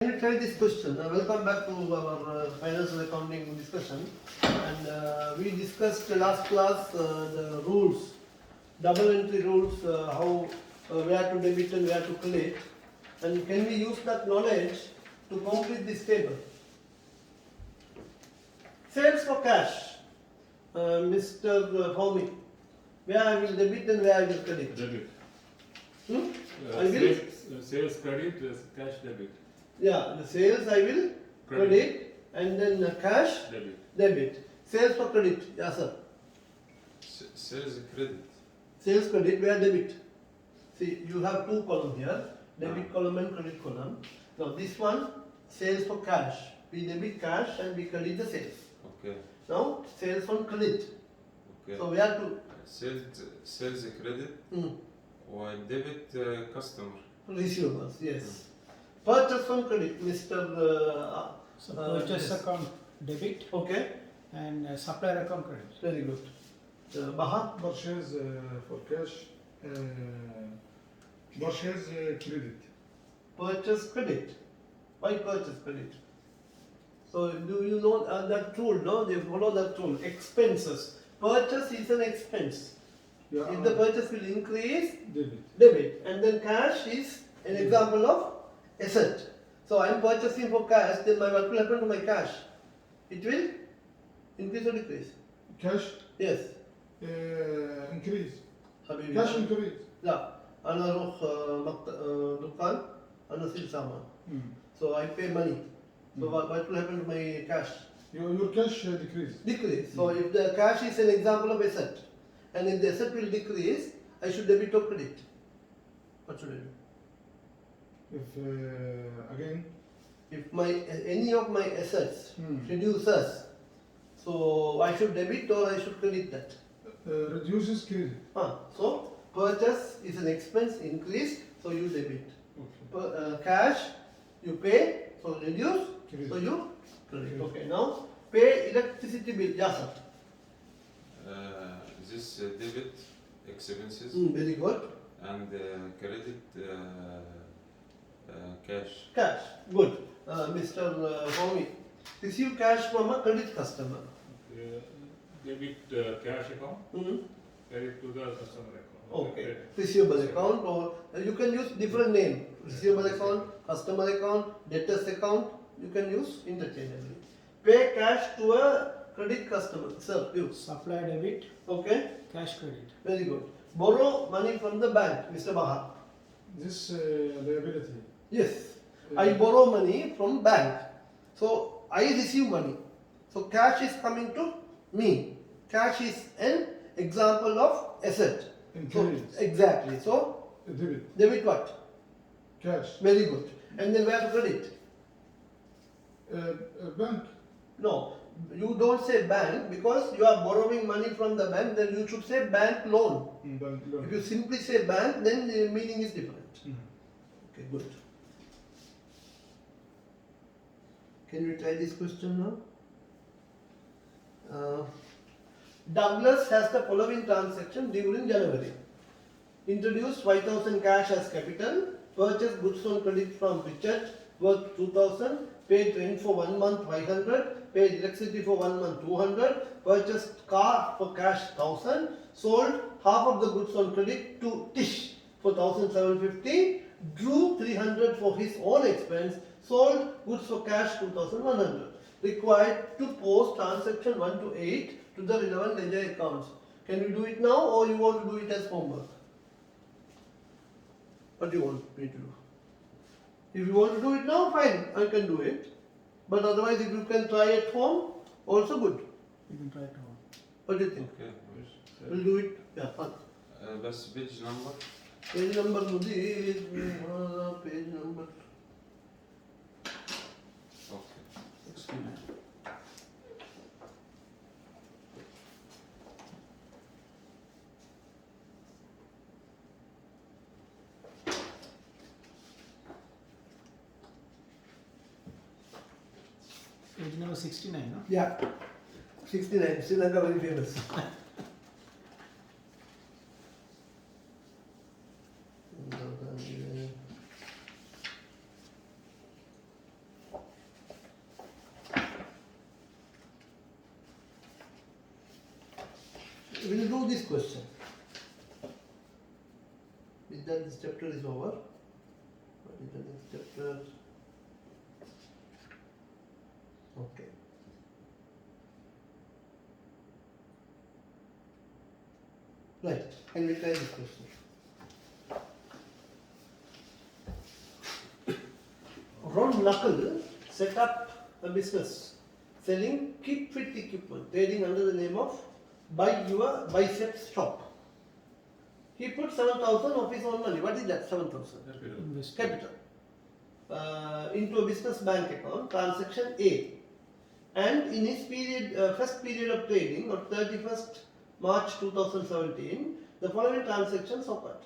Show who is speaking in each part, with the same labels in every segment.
Speaker 1: Can you try this question? Welcome back to our financial accounting discussion. And we discussed last class the rules, double entry rules, how where to debit and where to credit. And can we use that knowledge to complete this table? Sales for cash, Mr. Homi. Where I will debit and where I will credit?
Speaker 2: Debit.
Speaker 1: I will.
Speaker 2: Sales credit, cash debit.
Speaker 1: Yeah, the sales I will credit and then cash debit. Sales for credit, yes sir.
Speaker 3: Sales credit.
Speaker 1: Sales credit, where debit? See, you have two columns here, debit column and credit column. Now this one, sales for cash. We debit cash and we credit the sales.
Speaker 3: Okay.
Speaker 1: Now sales on credit.
Speaker 3: Okay.
Speaker 1: So where to?
Speaker 3: Sales credit or debit customer.
Speaker 1: Receivables, yes. Purchase on credit, Mr.
Speaker 4: So purchase account debit
Speaker 1: Okay,
Speaker 4: and supplier account credit.
Speaker 1: very good. Baha?
Speaker 5: Purchase for cash, purchase credit.
Speaker 1: Purchase credit. Why purchase credit? So do you know that rule? No, they follow that rule. Expenses. Purchase is an expense.
Speaker 5: Yeah,
Speaker 1: If the purchase will increase,
Speaker 5: debit.
Speaker 1: and then cash is an example of asset. So I am purchasing for cash. Then what will happen to my cash? It will increase or decrease?
Speaker 5: Cash
Speaker 1: Yes.
Speaker 5: increase.
Speaker 1: Habibi.
Speaker 5: Cash increase.
Speaker 1: Yeah. أنا أروح دكان أنا أشيل سامان. So I pay money. So what will happen to my cash?
Speaker 5: Your cash decrease.
Speaker 1: Decrease. So if the cash is an example of asset, and if the asset will decrease, I should debit or credit. What should I do?
Speaker 5: If again.
Speaker 1: If any of my assets reduces, so I should debit or I should credit that.
Speaker 5: Reduces credit.
Speaker 1: So purchase is an expense increase, so you debit.
Speaker 5: Okay.
Speaker 1: Cash you pay, so reduce,
Speaker 5: Credit.
Speaker 1: so you credit. Okay. Now pay electricity bill. Yes sir.
Speaker 3: This debit expenses
Speaker 1: Very good.
Speaker 3: and credit cash.
Speaker 1: Cash. Good. Mr. Homi, receive cash from a credit customer.
Speaker 2: Debit cash account, credit to the customer account.
Speaker 1: Okay. Receivable account, or you can use different name. Receivable account, customer account, debtors account. You can use interchangeably. Pay cash to a credit customer. Sir, you.
Speaker 4: Supplier debit,
Speaker 1: Okay.
Speaker 4: cash credit.
Speaker 1: Very good. Borrow money from the bank, Mr. Baha.
Speaker 5: This liability.
Speaker 1: Yes. I borrow money from bank. So I receive money. So cash is coming to me. Cash is an example of asset. So,
Speaker 5: Increase.
Speaker 1: exactly. So
Speaker 5: Debit.
Speaker 1: debit what?
Speaker 5: Cash.
Speaker 1: Very good. And then where to credit?
Speaker 5: Bank.
Speaker 1: No. You don't say bank because you are borrowing money from the bank. Then you should say bank loan.
Speaker 5: Bank loan.
Speaker 1: If you simply say bank, then the meaning is different. Okay, good. Can we try this question now? Douglas has the following transaction during January. Introduced 5,000 cash as capital, purchased goods on credit from Richard worth 2,000, paid rent for 1 month 500, paid electricity for 1 month 200, purchased car for cash 1,000, sold half of the goods on credit to Tish for 1,750, drew 300 for his own expense, sold goods for cash 2,100. Required to post transaction 1 to 8 to the relevant ledger accounts. Can we do it now or you want to do it as homework? What do you want me to do? If you want to do it now, fine, I can do it. But otherwise, if you can try at home, also good.
Speaker 4: You can try to.
Speaker 1: What do you think?
Speaker 3: Okay.
Speaker 1: We'll do it. Yeah, fine.
Speaker 3: Bus page number.
Speaker 1: Page number mudi page number.
Speaker 3: Okay.
Speaker 4: 69. Page number 69, no?
Speaker 1: Yeah. 69. Sri Lanka very famous. we'll do this question. With that, this chapter is over. What is the next chapter? Okay. Right, and we try this question. Ron Knuckle set up a business selling keep fit equipment, trading under the name of Buy Your Biceps Shop. He put 7,000 of his own money. What is that? 7,000 capital into a business bank account, transaction A. And in his first period of trading on 31st March 2017, the following transactions occurred: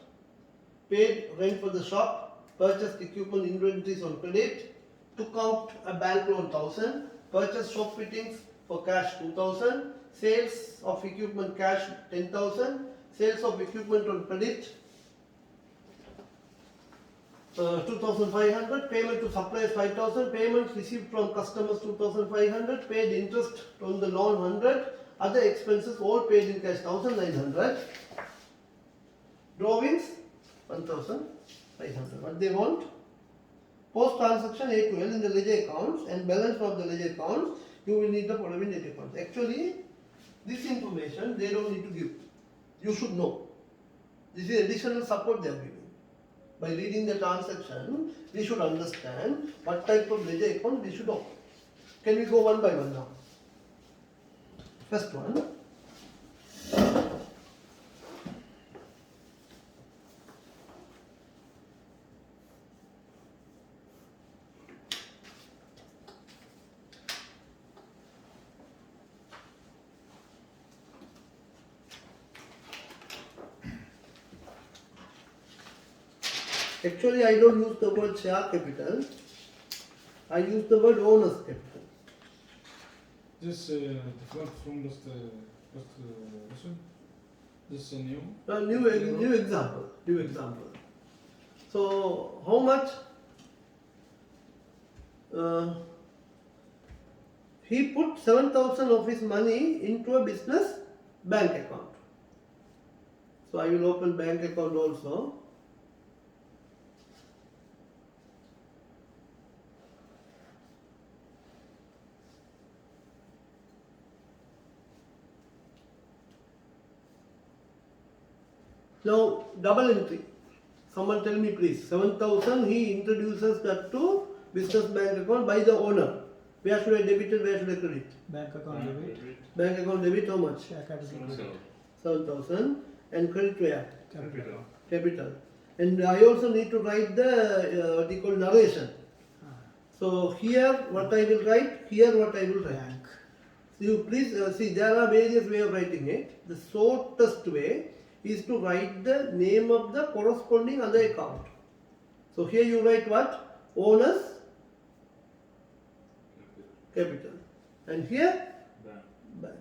Speaker 1: paid rent for the shop, purchased equipment inventories on credit, took out a bank loan 1,000, purchased shop fittings for cash 2,000, sales of equipment cash 10,000, sales of equipment on credit 2,500, payment to suppliers 5,000, payments received from customers 2,500, paid interest on the loan 100, other expenses all paid in cash 1,900, drawings 1,500. What they want? Post transaction A to L in the ledger accounts and balance of the ledger accounts. You will need the following ledger accounts. Actually, this information they don't need to give. You should know. This is additional support they are giving. By reading the transaction, we should understand what type of ledger account we should open. Can we go one by one now? First one. Actually, I don't use the word share capital. I use the word owner's capital.
Speaker 5: This different from last lesson. This new.
Speaker 1: New example. New example. So, how much? He put 7,000 of his money into a business bank account. So, I will open bank account also. Now, double entry. Someone tell me please. 7,000 he introduces that to business bank account by the owner. Where should I debit and where should I credit?
Speaker 4: Bank account debit.
Speaker 1: Bank account debit how much?
Speaker 4: Share capital credit.
Speaker 1: 7,000 and credit where?
Speaker 4: Capital.
Speaker 1: Capital. And I also need to write the what you call narration. So here what I will write, here what I will write.
Speaker 4: Bank.
Speaker 1: So you please see there are various ways of writing it. The shortest way is to write the name of the corresponding other account. So here you write what? Owner's capital. And here bank.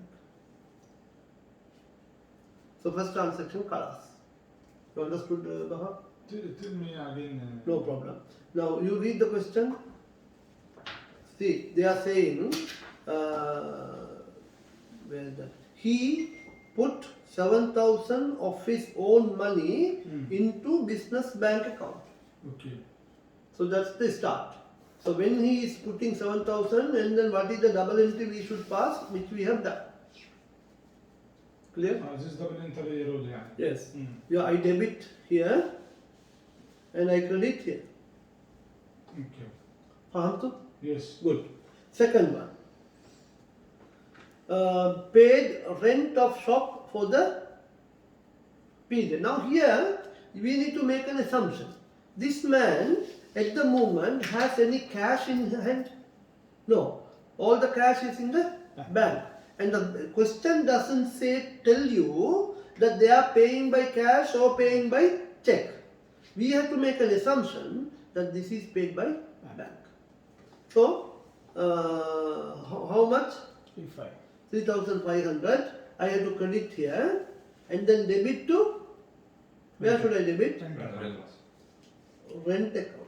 Speaker 1: So first transaction colors. You understood, Baha?
Speaker 5: Tell me again.
Speaker 1: No problem. Now you read the question. See, they are saying where is that? He put 7,000 of his own money into business bank account.
Speaker 5: Okay.
Speaker 1: So that's the start. So when he is putting 7,000 and then what is the double entry we should pass, which we have done. Clear?
Speaker 5: This double entry rule, yeah.
Speaker 1: Yes. Yeah, I debit here and I credit here.
Speaker 5: Okay.
Speaker 1: Fahamtu?
Speaker 5: Yes.
Speaker 1: Good. Second one. Paid rent of shop for the period. Now here we need to make an assumption. This man at the moment has any cash in hand? No. All the cash is in the bank. And the question doesn't tell you that they are paying by cash or paying by check. We have to make an assumption that this is paid by bank. So, how much? 3,500. I have to credit here and then debit to, where should I debit? Rent account.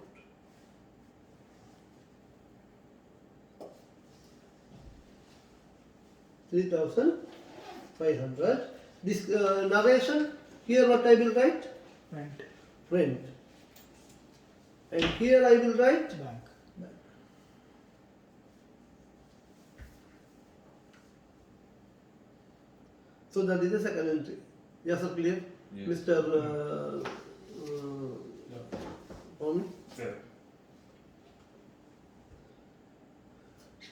Speaker 1: $3,500. This narration, here what I will write?
Speaker 4: Rent.
Speaker 1: Rent. And here I will write
Speaker 4: Bank.
Speaker 1: so that is the second entry. Yes, sir, clear?
Speaker 3: Yes.
Speaker 1: Mr. Pony?
Speaker 2: Yeah.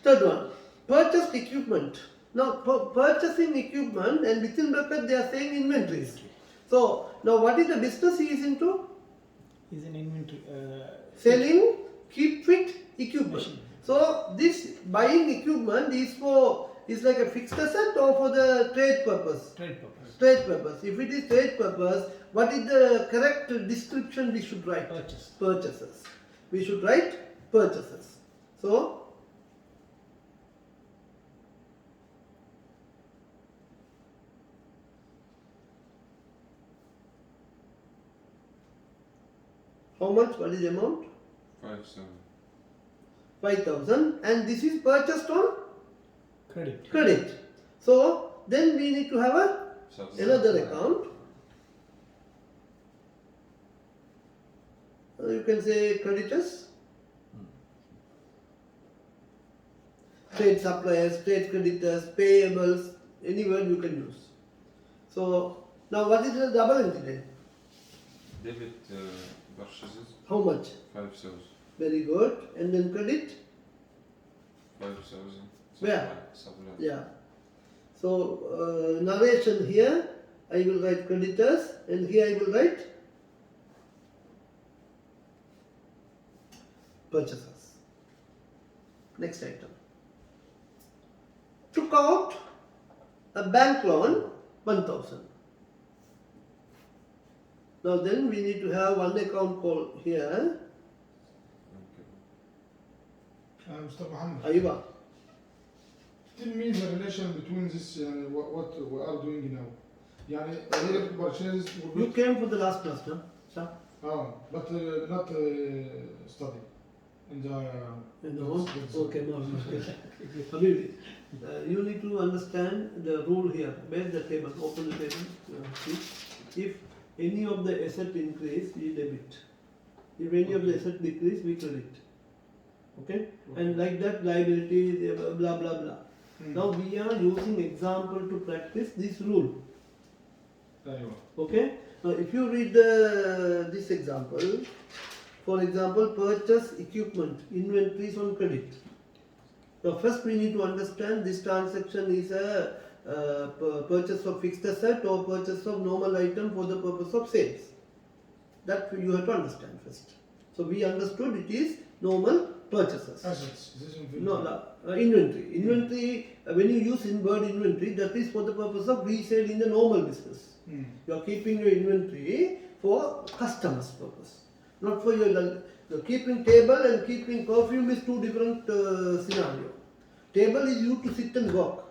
Speaker 1: Third one, purchased equipment. Now, purchasing equipment and within bracket they are saying inventories. So, now what is the business he is into?
Speaker 4: Is an inventory.
Speaker 1: Selling keep fit equipment.
Speaker 4: Machine.
Speaker 1: So, this buying equipment is like a fixed asset or for the trade purpose?
Speaker 4: Trade purpose.
Speaker 1: Trade purpose. If it is trade purpose, what is the correct description we should write?
Speaker 4: Purchase.
Speaker 1: Purchases. We should write purchases. So, how much? What is the amount?
Speaker 3: 5,700.
Speaker 1: 5,000, and this is purchased on
Speaker 4: Credit.
Speaker 1: credit. So, then we need to have another account. You can say creditors, trade suppliers, trade creditors, payables, any word you can use. So, now what is the double entry then?
Speaker 3: Debit purchases
Speaker 1: How much?
Speaker 3: 5,000.
Speaker 1: Very good. And then credit?
Speaker 3: 5,000.
Speaker 1: Where?
Speaker 3: Supply.
Speaker 1: Yeah. So, narration here, I will write creditors, and here I will write purchases. Next item. Took out a bank loan 1,000. Now then we need to have one account called here.
Speaker 3: Okay.
Speaker 5: Mr. Muhammad,
Speaker 1: Ayuba.
Speaker 5: tell me the relation between this what we are doing now. يعني here purchases
Speaker 1: You came for the last class, no? Sir?
Speaker 5: but not study in the
Speaker 1: No? Okay, no. Habibi, you need to understand the rule here. Where's the table? Open the table. See? If any of the asset increase, we debit. If any of the asset decrease, we credit. Okay? And like that, liability, blah blah blah. Now we are using example to practice this rule.
Speaker 5: أيوة.
Speaker 1: Okay? Now if you read this example, for example, purchase equipment, inventories on credit. Now first we need to understand this transaction is a purchase of fixed asset or purchase of normal item for the purpose of sales. That you have to understand first. So we understood it is normal purchases.
Speaker 5: Assets. This is
Speaker 1: No, inventory. Inventory, when you use in word inventory, that is for the purpose of resale in the normal business. You are keeping your inventory for customers' purpose, not for your keeping table and keeping perfume is two different scenario. Table is used to sit and work,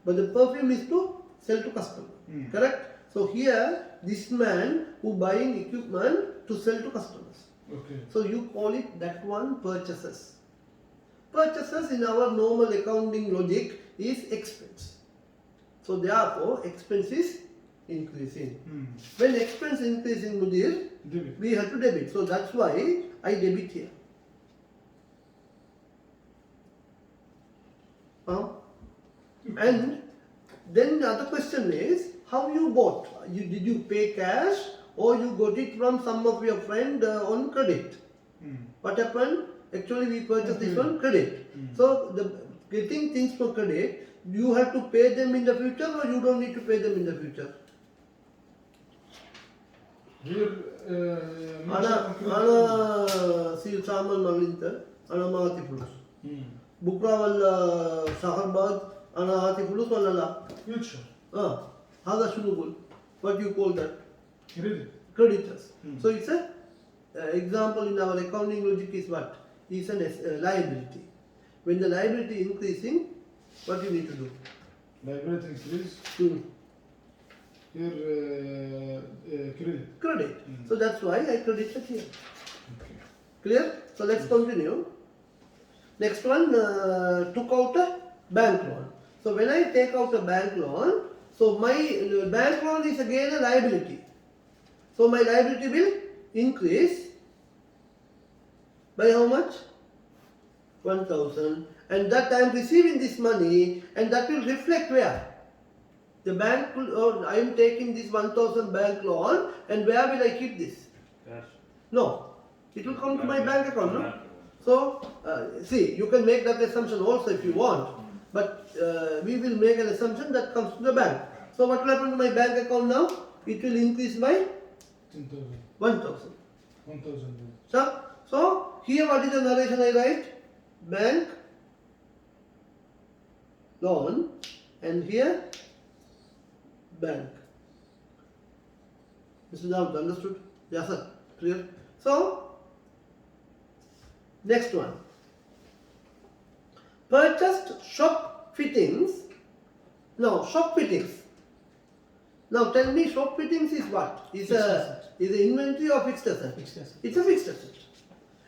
Speaker 1: but the perfume is to sell to customer. Correct? So here, this man who buying equipment to sell to customers.
Speaker 5: Okay.
Speaker 1: So you call it that one purchases. Purchases in our normal accounting logic is expense. So therefore expense is increasing. When expense increasing, Mudir,
Speaker 5: Debit.
Speaker 1: we have to debit. So that's why I debit here. And then the other question is, how you bought? Did you pay cash or you got it from some of your friend on credit? What happened? Actually we purchased this on credit. So getting things for credit, you have to pay them in the future or you don't need to pay them in the future?
Speaker 5: Here,
Speaker 1: Ana si saman malinta, ana maati fulus. Bukra wala saharbad, ana aati fulus wala la.
Speaker 5: future.
Speaker 1: Hada shunugul. What do you call that?
Speaker 5: Credit.
Speaker 1: Creditors. So it's a example in our accounting logic is what? Is a liability. When the liability increasing, what you need to do?
Speaker 5: Liability increase. Here, credit.
Speaker 1: Credit. So that's why I credited here.
Speaker 5: Okay.
Speaker 1: Clear? So let's continue. Next one, took out a bank loan. So when I take out a bank loan, So my bank loan is again a liability. So my liability will increase by how much? 1,000. And that I am receiving this money, and that will reflect where? The bank will, I am taking this 1,000 bank loan, and where will I keep this?
Speaker 2: Cash.
Speaker 1: No, it will come to my bank account, no?
Speaker 2: Bank account.
Speaker 1: So, see, you can make that assumption also if you want, but we will make an assumption that comes to the bank. So, what will happen to my bank account now? It will increase by
Speaker 5: 10,000.
Speaker 1: 1,000.
Speaker 5: 1,000.
Speaker 1: So, here what is the narration I write? Bank loan, and here bank. Mr. Daud, understood? Yes, sir. Clear? So, next one. Purchased shop fittings. Now, shop fittings. Now, tell me, shop fittings is what? Is
Speaker 4: Fixed
Speaker 1: a
Speaker 4: asset.
Speaker 1: is an inventory or fixed asset?
Speaker 4: Fixed asset.
Speaker 1: It's a fixed asset.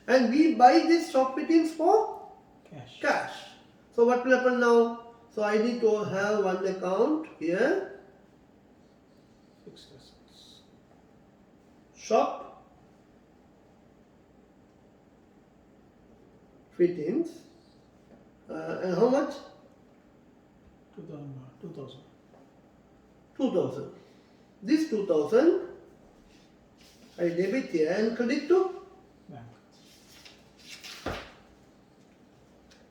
Speaker 1: And we buy these shop fittings for
Speaker 4: Cash.
Speaker 1: cash. So what will happen now? So I need to have one account here,
Speaker 4: Fixed assets.
Speaker 1: shop fittings, and how much?
Speaker 4: 2,000.
Speaker 1: 2,000. This 2,000 I debit here and credit to
Speaker 4: Bank.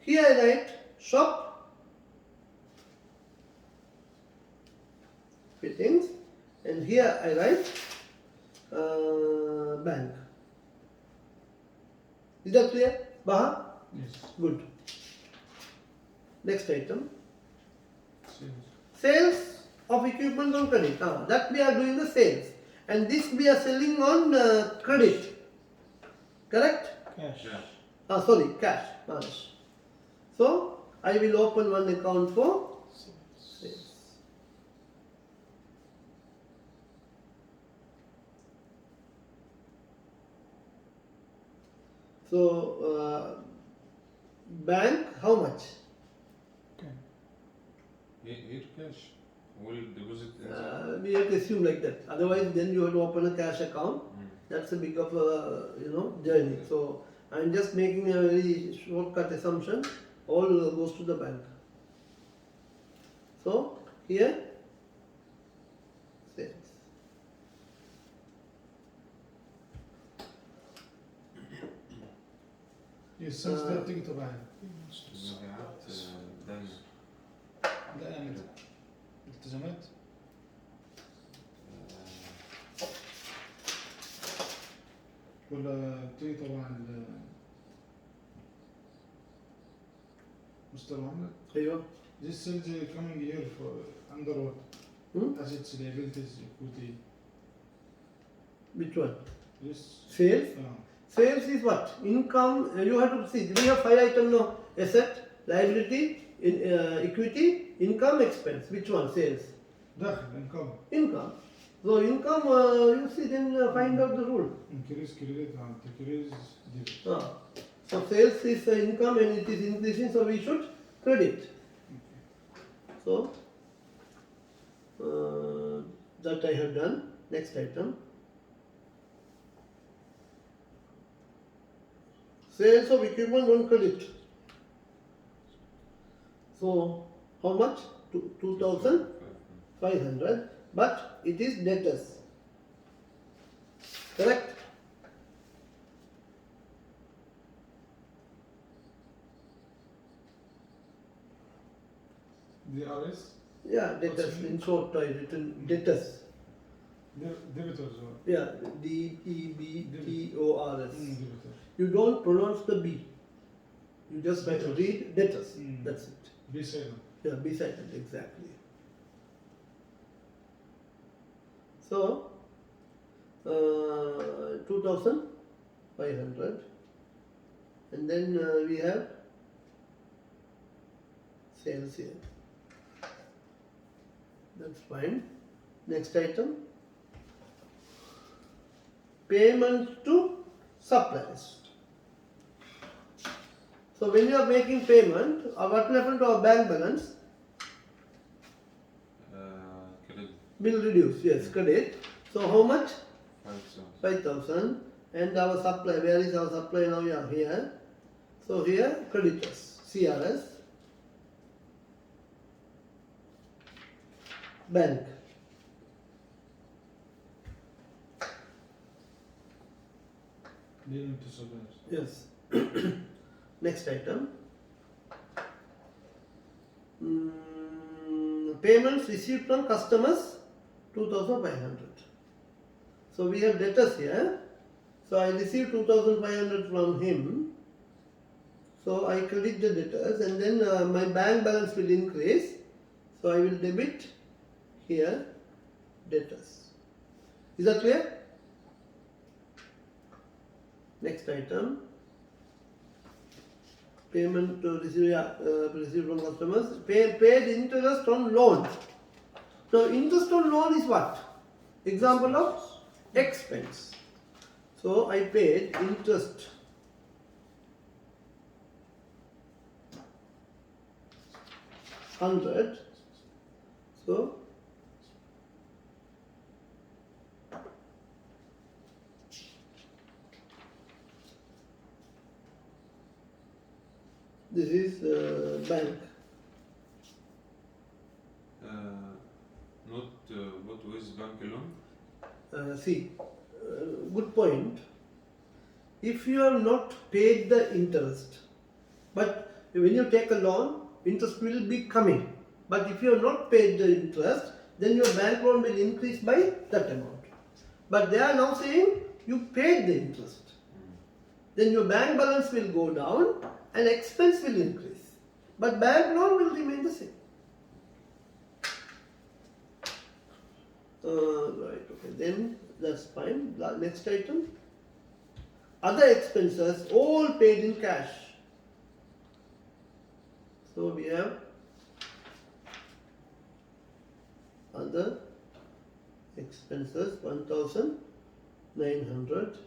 Speaker 1: here I write shop fittings, and here I write bank. Is that clear? Baha?
Speaker 5: Yes.
Speaker 1: Good. Next item.
Speaker 5: Sales.
Speaker 1: Sales of equipment on credit. That we are doing the sales. And this we are selling on credit. Correct?
Speaker 4: Cash.
Speaker 3: Yeah.
Speaker 1: Sorry, cash. Mahesh. So, I will open one account for
Speaker 4: Sales.
Speaker 1: sales. So, bank, how much?
Speaker 4: Okay.
Speaker 3: Here cash. Will deposit in the
Speaker 1: We have to assume like that. Otherwise, then you have to open a cash account.
Speaker 3: Mm.
Speaker 1: That's a big of a journey. So I'm just making a very shortcut assumption. All goes to the bank. So here, sales.
Speaker 5: Yes, since ده بتيجي تبعها.
Speaker 3: مبيعات دايما.
Speaker 5: لا يعني التزامات. ولا بتيجي تبع مستر محمد.
Speaker 1: أيوه.
Speaker 5: This sales coming here for under what? Assets, liabilities, equity.
Speaker 1: Which one?
Speaker 5: This.
Speaker 1: Sales. Sales is what? Income. You have to see. We have 5 items now: asset, liability, equity, income, expense. Which one? Sales.
Speaker 5: دخل income.
Speaker 1: Income. So income, you see, then find out the rule.
Speaker 5: Increase credit and decrease debit.
Speaker 1: So sales is income and it is increasing, so we should credit. So that I have done. Next item. Sales of equipment on credit. So how much? 2,500. But it is debtors. Correct?
Speaker 5: DRS.
Speaker 1: Yeah, debtors. In short, I written debtors.
Speaker 5: Debitors.
Speaker 1: Yeah, D-E-B-T-O-R-S.
Speaker 5: Debitors.
Speaker 1: You don't pronounce the B. You just
Speaker 5: Debtors.
Speaker 1: read debtors.
Speaker 5: Mm.
Speaker 1: That's it.
Speaker 5: Be silent.
Speaker 1: Yeah, beside it, exactly. So, 2,500. And then we have sales here. That's fine. Next item. Payment to suppliers. So when you are making payment, what will happen to our bank balance? will reduce, yes, credit. So how much?
Speaker 3: 5,000.
Speaker 1: 5,000. And our supply, where is our supply now? Yeah, here. So here, creditors, CRS, bank.
Speaker 5: Dealing to suppliers.
Speaker 1: Yes. Next item. Payments received from customers 2,500. So we have debtors here. So I received 2,500 from him. So I credit the debtors and then my bank balance will increase. So I will debit here debtors. Is that clear? Next item. Payment to received from customers. Paid interest on loan. So interest on loan is what? Example of expense. So I paid interest. $100. So this is bank.
Speaker 3: Not what with bank loan?
Speaker 1: See, good point. If you are not paid the interest, but when you take a loan, interest will be coming. But if you are not paid the interest, then your bank loan will increase by that amount. But they are now saying you paid the interest. Then your bank balance will go down and expense will increase. But bank loan will remain the same. Right, okay, then that's fine. Next item. Other expenses all paid in cash. So we have other expenses 1,900.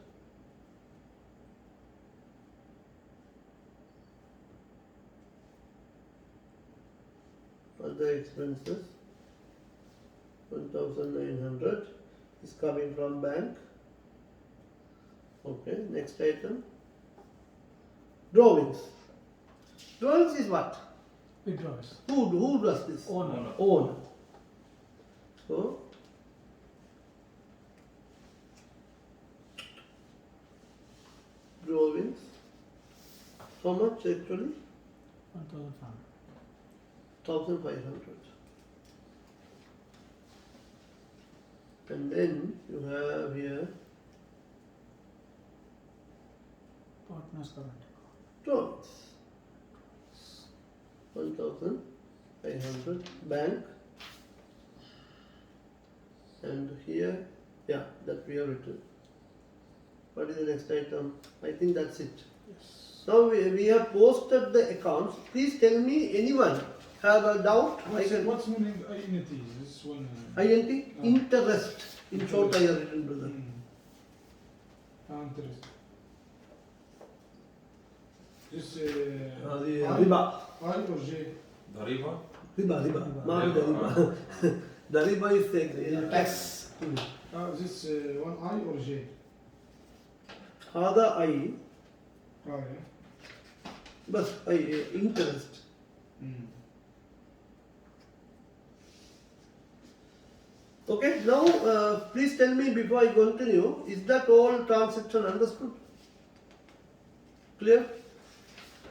Speaker 1: Other expenses 1,900 is coming from bank. Okay, next item. Drawings. Drawings is what?
Speaker 4: Withdrawals.
Speaker 1: Who does this?
Speaker 4: Owner.
Speaker 1: Owner. So drawings. How much actually?
Speaker 4: 1,500.
Speaker 1: 1,500. And then you have here
Speaker 4: Partners current account.
Speaker 1: drawings. 1,500 bank. And here, yeah, that we have written. What is the next item? I think that's it.
Speaker 4: Yes.
Speaker 1: Now we have posted the accounts. Please tell me, anyone have a doubt?
Speaker 5: What's meaning INT? This one.
Speaker 1: INT? Interest. In short, I have written, brother.
Speaker 5: Interest. This
Speaker 1: The
Speaker 5: I
Speaker 1: riba.
Speaker 5: or J?
Speaker 3: Dariba?
Speaker 1: Riba. Not the riba. The riba is the tax.
Speaker 5: This one I or J?
Speaker 1: هذا I,
Speaker 5: Yeah.
Speaker 1: but interest. Okay, now please tell me before I continue, is that all transaction understood? Clear?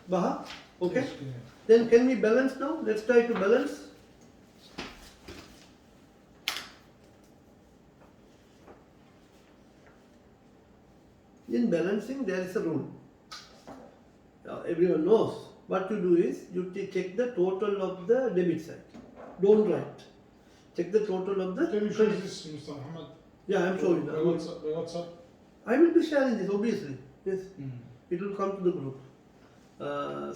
Speaker 1: Baha? Okay?
Speaker 5: Yes, clear.
Speaker 1: Then can we balance now? Let's try to balance. In balancing, there is a rule. Now, everyone knows. What you do is, you check the total of the debit side. Don't write. Check the total of the
Speaker 5: Can you show
Speaker 1: credit.
Speaker 5: this, Mr. Muhammad?
Speaker 1: Yeah, I'm showing
Speaker 5: By
Speaker 1: now.
Speaker 5: WhatsApp? By WhatsApp?
Speaker 1: I will be sharing this, obviously. Yes, it will come to the group.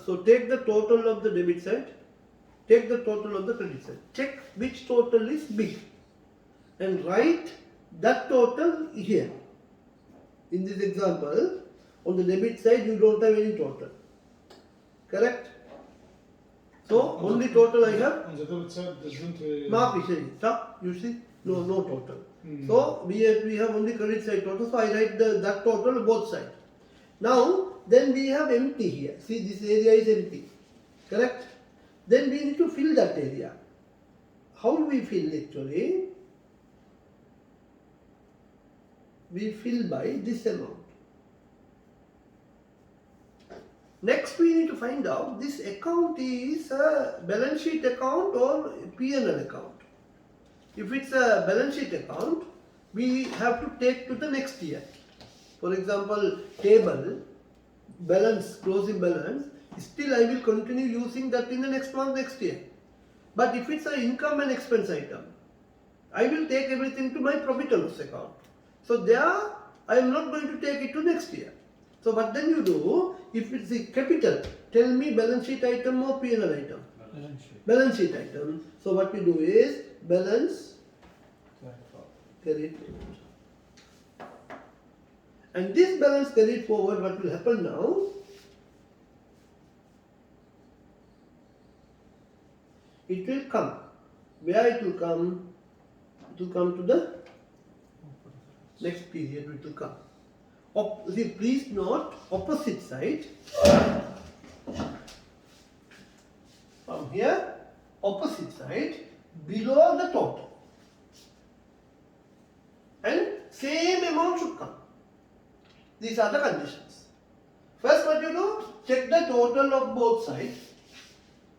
Speaker 1: So take the total of the debit side. Take the total of the credit side. Check which total is big. And write that total here. In this example, on the debit side, you don't have any total. Correct? So, only total I have.
Speaker 5: On the debit side, doesn't.
Speaker 1: Mark, stop. You see? No total.
Speaker 5: Mm.
Speaker 1: So we have only credit side total. So I write that total both sides. Now then we have empty here. See, this area is empty. Correct? Then we need to fill that area. How do we fill actually? We fill by this amount. Next we need to find out this account is a balance sheet account or P&L account. If it's a balance sheet account, we have to take to the next year. For example, table, balance, closing balance, still I will continue using that in the next month, next year. But if it's an income and expense item, I will take everything to my profit and loss account. So there, I am not going to take it to next year. So what then you do, if it's a capital, tell me balance sheet item or P&L item?
Speaker 4: Balance sheet.
Speaker 1: Balance sheet item. So what we do is, balance, carried forward. And this balance carried forward, what will happen now? It will come. Where it will come? It will come to the next period. It will come. See, please note opposite side. From here, opposite side below the total. And same amount should come. These are the conditions. First, what you do? Check the total of both sides.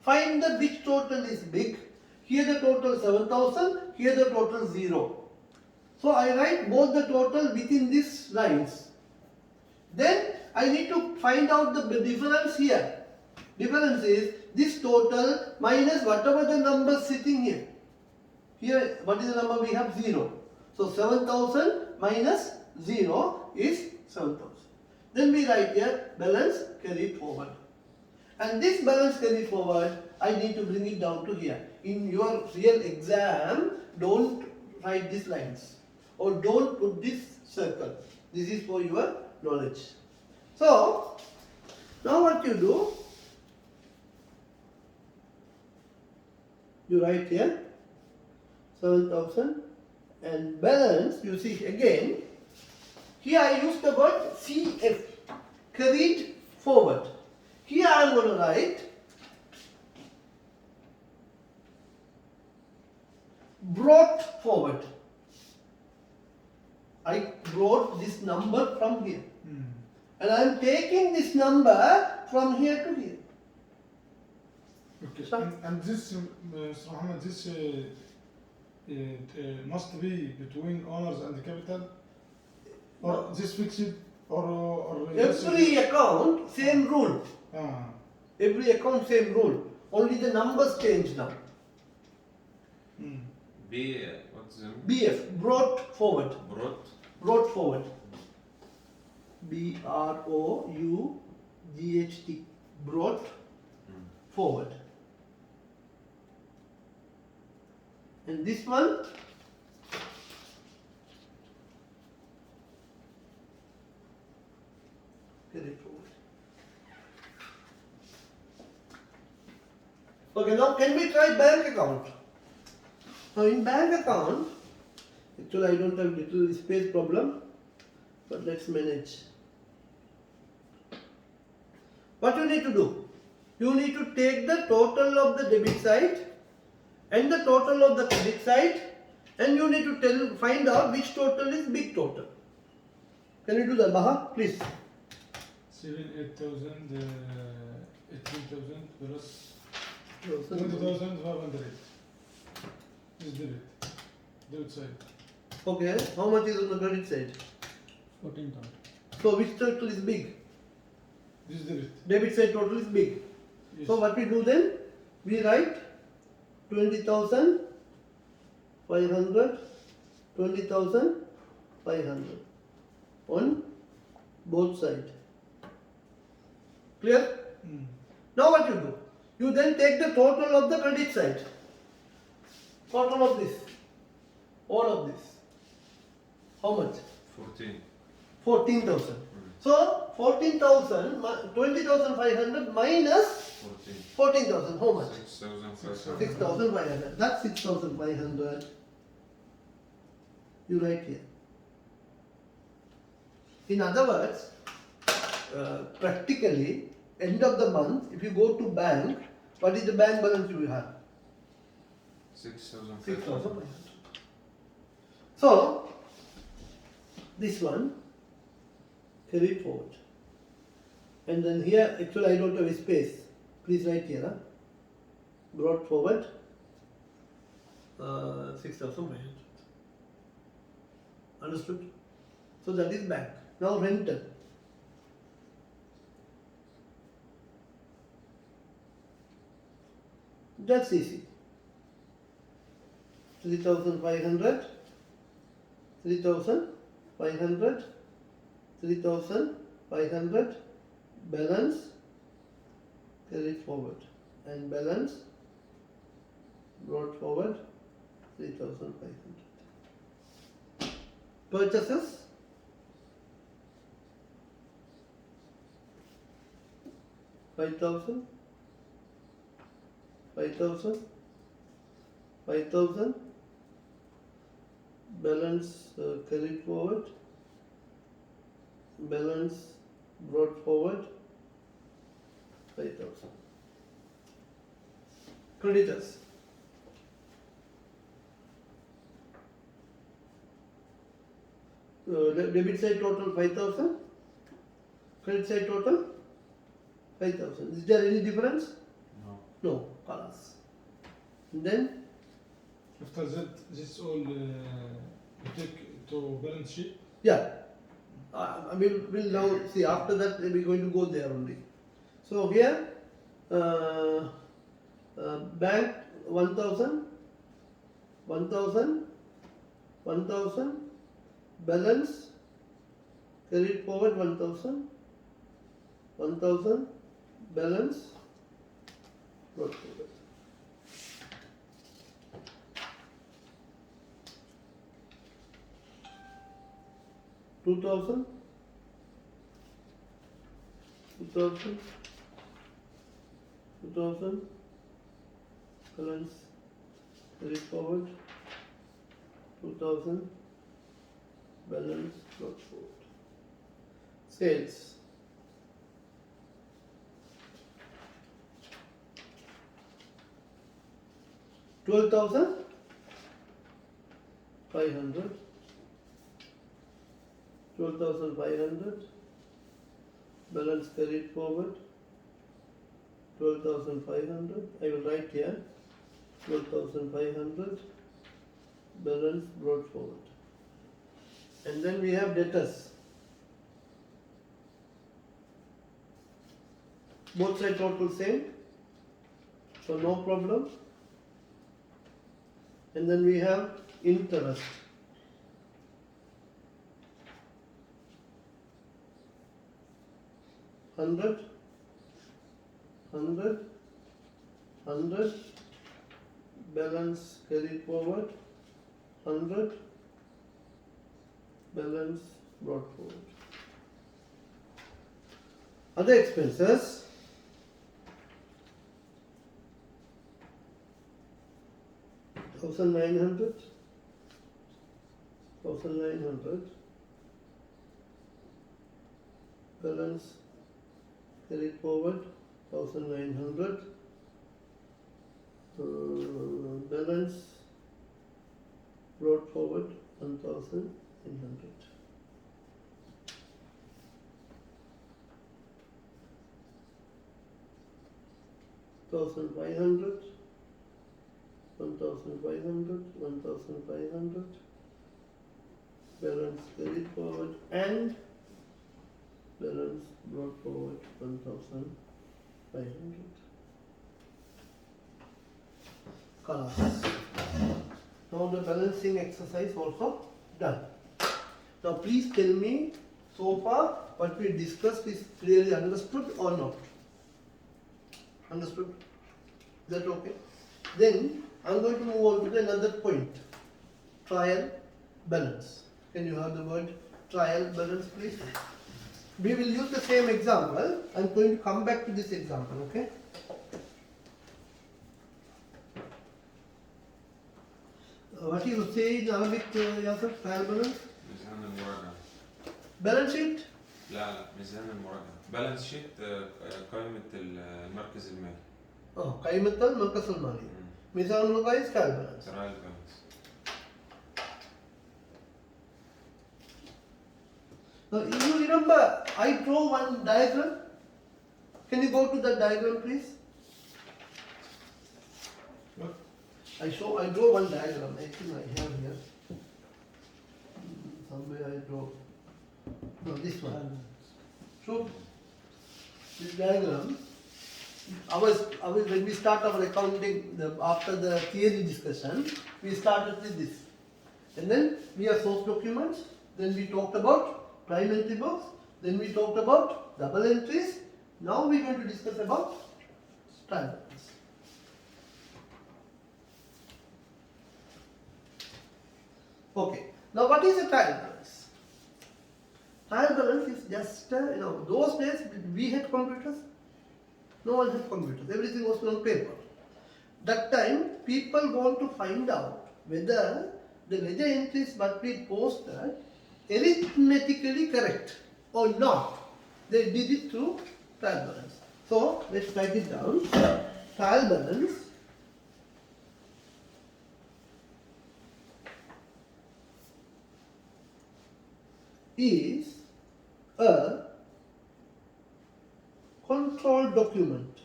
Speaker 1: Find the which total is big. Here the total 7,000, here the total 0. So I write both the total within these lines. Then I need to find out the difference here. Difference is this total minus whatever the number sitting here. Here, what is the number we have? 0. So 7,000 minus 0 is 7,000. Then we write here balance carried forward. And this balance carried forward, I need to bring it down to here. In your real exam, don't write these lines or don't put this circle. This is for your knowledge. So, now what you do? You write here 7,000 and balance, you see again, here I use the word CF, carried forward. Here I am going to write brought forward. I brought this number from here. And I am taking this number from here to here.
Speaker 5: Okay.
Speaker 1: So-
Speaker 5: And this, Mr. Muhammad, this must be between owners and the capital, or this fixed, or
Speaker 1: Every account, same rule.
Speaker 5: Ah.
Speaker 1: Every account, same rule. Only the numbers change now.
Speaker 5: Mm.
Speaker 3: B, what's the
Speaker 1: BF, brought forward.
Speaker 3: brought?
Speaker 1: Brought forward. BROUGHT. Brought forward. And this one, carry forward. Okay, now can we try bank account? Now in bank account, actually I don't have little space problem, but let's manage. What you need to do? You need to take the total of the debit side and the total of the credit side, and you need to find out which total is big total. Can you do that, Baha? Please.
Speaker 5: 8,000, 18,000 plus 20,500. This debit side.
Speaker 1: Okay, how much is on the credit side?
Speaker 4: 14,000.
Speaker 1: So which total is big?
Speaker 5: This debit.
Speaker 1: Debit side total is big.
Speaker 5: Yes.
Speaker 1: So what we do then? We write 20,500, 20,500 on both sides. Clear?
Speaker 5: Mm.
Speaker 1: Now what you do? You then take the total of the credit side. Total of this. All of this. How much?
Speaker 3: 14.
Speaker 1: 14,000. So 14,000, 20,500 minus
Speaker 3: 14.
Speaker 1: 14,000. How much?
Speaker 3: 6,500.
Speaker 1: 6,500. That's 6,500. you write here. In other words, practically, end of the month, if you go to bank, what is the bank balance you will have?
Speaker 3: 6,000.
Speaker 1: 6,500. So, this one, carry forward. And then here, actually I don't have a space. Please write here. Huh? Brought forward 6,500. Understood? So that is bank. Now rental. That's easy. 3,500, 3,500, 3,500, balance, carry forward, and balance, brought forward, 3,500. Purchases, $5,000, 5,000, 5,000, balance carried forward, balance brought forward, 5,000. Creditors. Debit side total 5,000, credit side total 5,000. Is there any difference?
Speaker 3: No.
Speaker 1: No, colors. And then
Speaker 5: After that, this all you take to balance sheet.
Speaker 1: yeah, we'll now see. After that, we're going to go there only. So here, bank 1,000, 1,000, 1,000, balance carried forward 1,000, 1,000, balance brought forward. $2,000, 2,000, 2,000, balance carried forward, 2,000, balance brought forward. Sales. $12,500, balance carried forward, 12,500. I will write here 12,500, balance brought forward. And then we have debtors. Both side total same, so no problem. And then we have interest. $100, balance carried forward, 100, balance brought forward. Other expenses. $1,900, balance carried forward, 1,900, balance brought forward, 1,900. $1,500, 1,500, 1,500, balance carried forward and balance brought forward 1,500. Colors. Now the balancing exercise also done. Now please tell me so far what we discussed is clearly understood or not? Understood? Is that okay? Then I'm going to move on to another point. Trial balance. Can you have the word trial balance, please? We will use the same example. I'm going to come back to this example, okay? what you say in Arabic, Yasser? Trial balance?
Speaker 3: ميزان المراجعة.
Speaker 1: Balance sheet?
Speaker 3: لا ميزان المراجعة. بالانس شيت قائمة المركز المالي.
Speaker 1: قائمة المركز المالي. ميزان المراجعة is trial balance.
Speaker 3: ترايل بالانس.
Speaker 1: Now, you remember, I draw one diagram. Can you go to the diagram, please? I draw one diagram. I think I have here. Somewhere I draw. No, this one. So, this diagram. When we start our accounting, after the theory discussion, we started with this. And then we have source documents. Then we talked about prime entry books. Then we talked about double entries. Now we are going to discuss about trial balance. Okay. Now what is a trial balance? Trial balance is just, those days we had computers. No one had computers. Everything was on paper. That time people want to find out whether the ledger entries must be posted arithmetically correct or not. They did it through trial balance. So let's write it down. Trial balance is a control document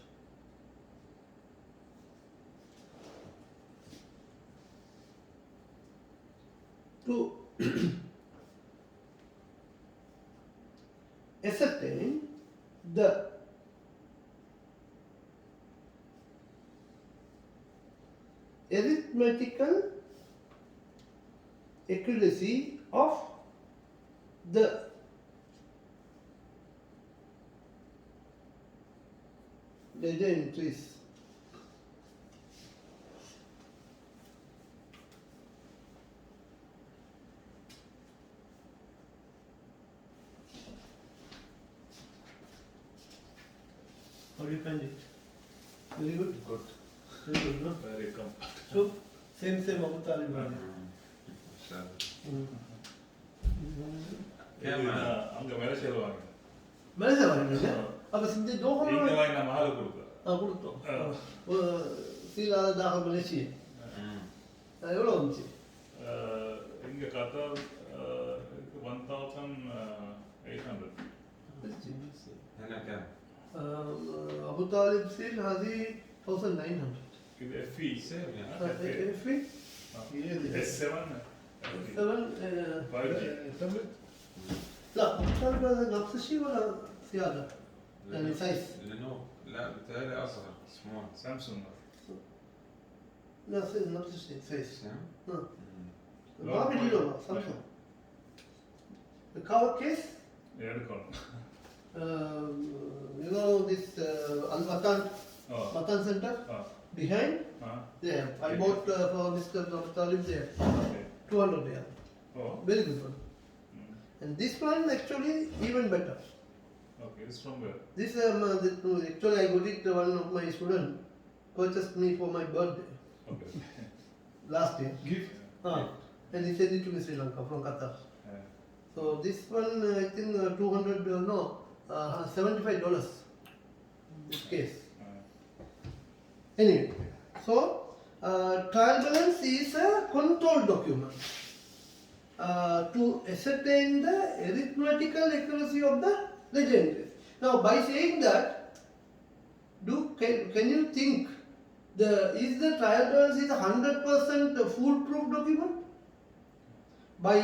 Speaker 1: to ascertain the arithmetical accuracy of the ledger entries. How do you find it? Very good?
Speaker 2: Good.
Speaker 1: Very good, no?
Speaker 2: Very comfortable.
Speaker 1: So, same Abu Talib.
Speaker 2: அங்க மேல செல்வாங்க
Speaker 1: மனசே வரீங்க அப்ப சிந்தி தோகம்
Speaker 2: இங்க வாங்கி நம்ம ஆளு கொடுத்தோம்
Speaker 1: கொடுத்தோம் சீலா தாக மலேசியா எவ்வளோ வந்துச்சு
Speaker 2: இங்க கத்தார் 1800
Speaker 3: هنا كام؟
Speaker 1: أبو طالب سيل هذه 1900
Speaker 2: இது FE
Speaker 3: سير يعني.
Speaker 1: في
Speaker 2: S7 5G
Speaker 5: تابلت.
Speaker 1: لا أبو طالب هذا نفس الشيء ولا زيادة يعني سايز
Speaker 3: لينو لا بتهيألي أصغر سمول.
Speaker 2: سامسونج
Speaker 1: نفس الشيء سايز
Speaker 3: سام؟
Speaker 1: ما بيجيله سامسونج the cover case
Speaker 2: எடுக்கணும்
Speaker 1: you know this Al-Watan Watan Center behind there I bought for Mr. Abu Talib there 200 there very good one and this one actually even better.
Speaker 2: Okay, it's from where?
Speaker 1: This actually I got it one of my students purchased me for my birthday
Speaker 2: Okay.
Speaker 1: last year.
Speaker 5: Gift.
Speaker 1: And he sent it to me Sri Lanka from Qatar. So this one I think $75 this case. Anyway, so trial balance is a control document to ascertain the arithmetical accuracy of the ledger entries. Now, by saying that, can you think is the trial balance is a 100% foolproof document? By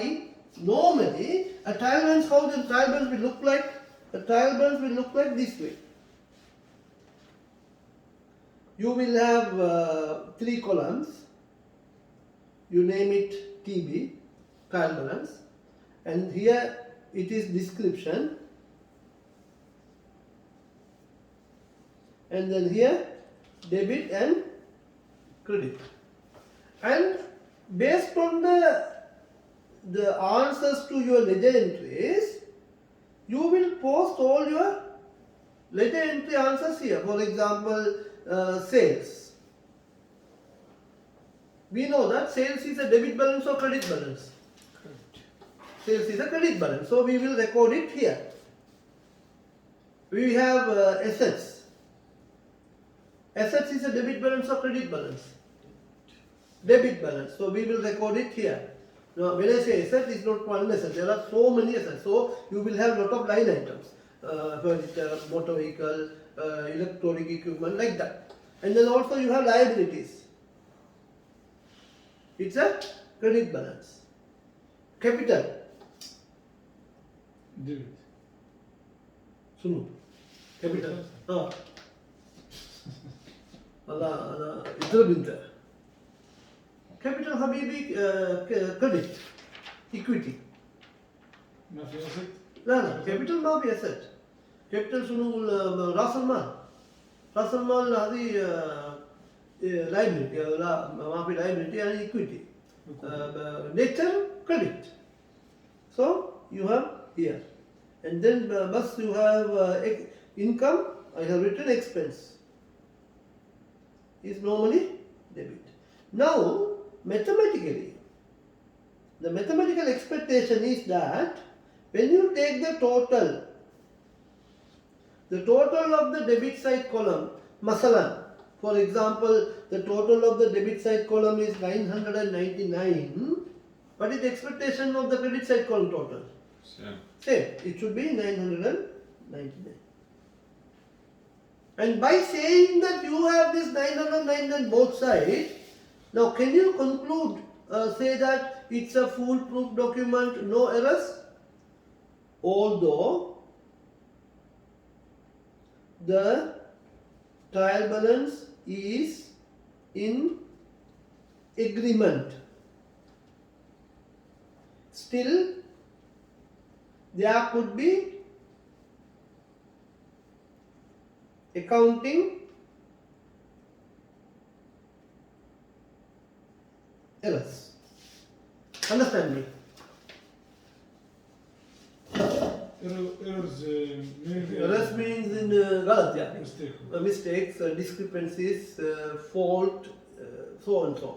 Speaker 1: normally a trial balance, how the trial balance will look like? A trial balance will look like this way. You will have 3 columns. You name it TB, trial balance, and here it is description, and then here debit and credit, and based on the answers to your ledger entries, you will post all your ledger entry answers here. For example, sales. we know that sales is a debit balance or credit balance. Sales is a credit balance, so we will record it here. We have assets. Assets is a debit balance or credit balance? Debit balance, so we will record it here. Now when I say asset, it's not one asset, there are so many assets, so you will have lot of line items. Furniture, motor vehicle, electronic equipment, like that. And then also you have liabilities. It's a credit balance. Capital.
Speaker 5: Debit.
Speaker 1: Sunu. Capital. Ah. Allah, Idra Capital Habibi credit. Equity.
Speaker 5: ما في asset.
Speaker 1: لا capital ما في asset. Capital شنو راس المال. راس المال هذه liability لا ما في liability يعني equity. Later credit. So you have here. And then bus you have income. I have written expense. Is normally debit. Now mathematically, the mathematical expectation is that when you take the total of the debit side column, masalan, for example, the total of the debit side column is 999. What is the expectation of the credit side column total?
Speaker 3: Same.
Speaker 1: Same. It should be 999. And by saying that you have this 999 both sides, now can you conclude, say that it's a foolproof document, no errors? Although the trial balance is in agreement, still there could be accounting errors. Understand me?
Speaker 5: Errors maybe.
Speaker 1: Errors means in galat yani.
Speaker 5: Mistake.
Speaker 1: Mistakes, discrepancies, fault, so and so.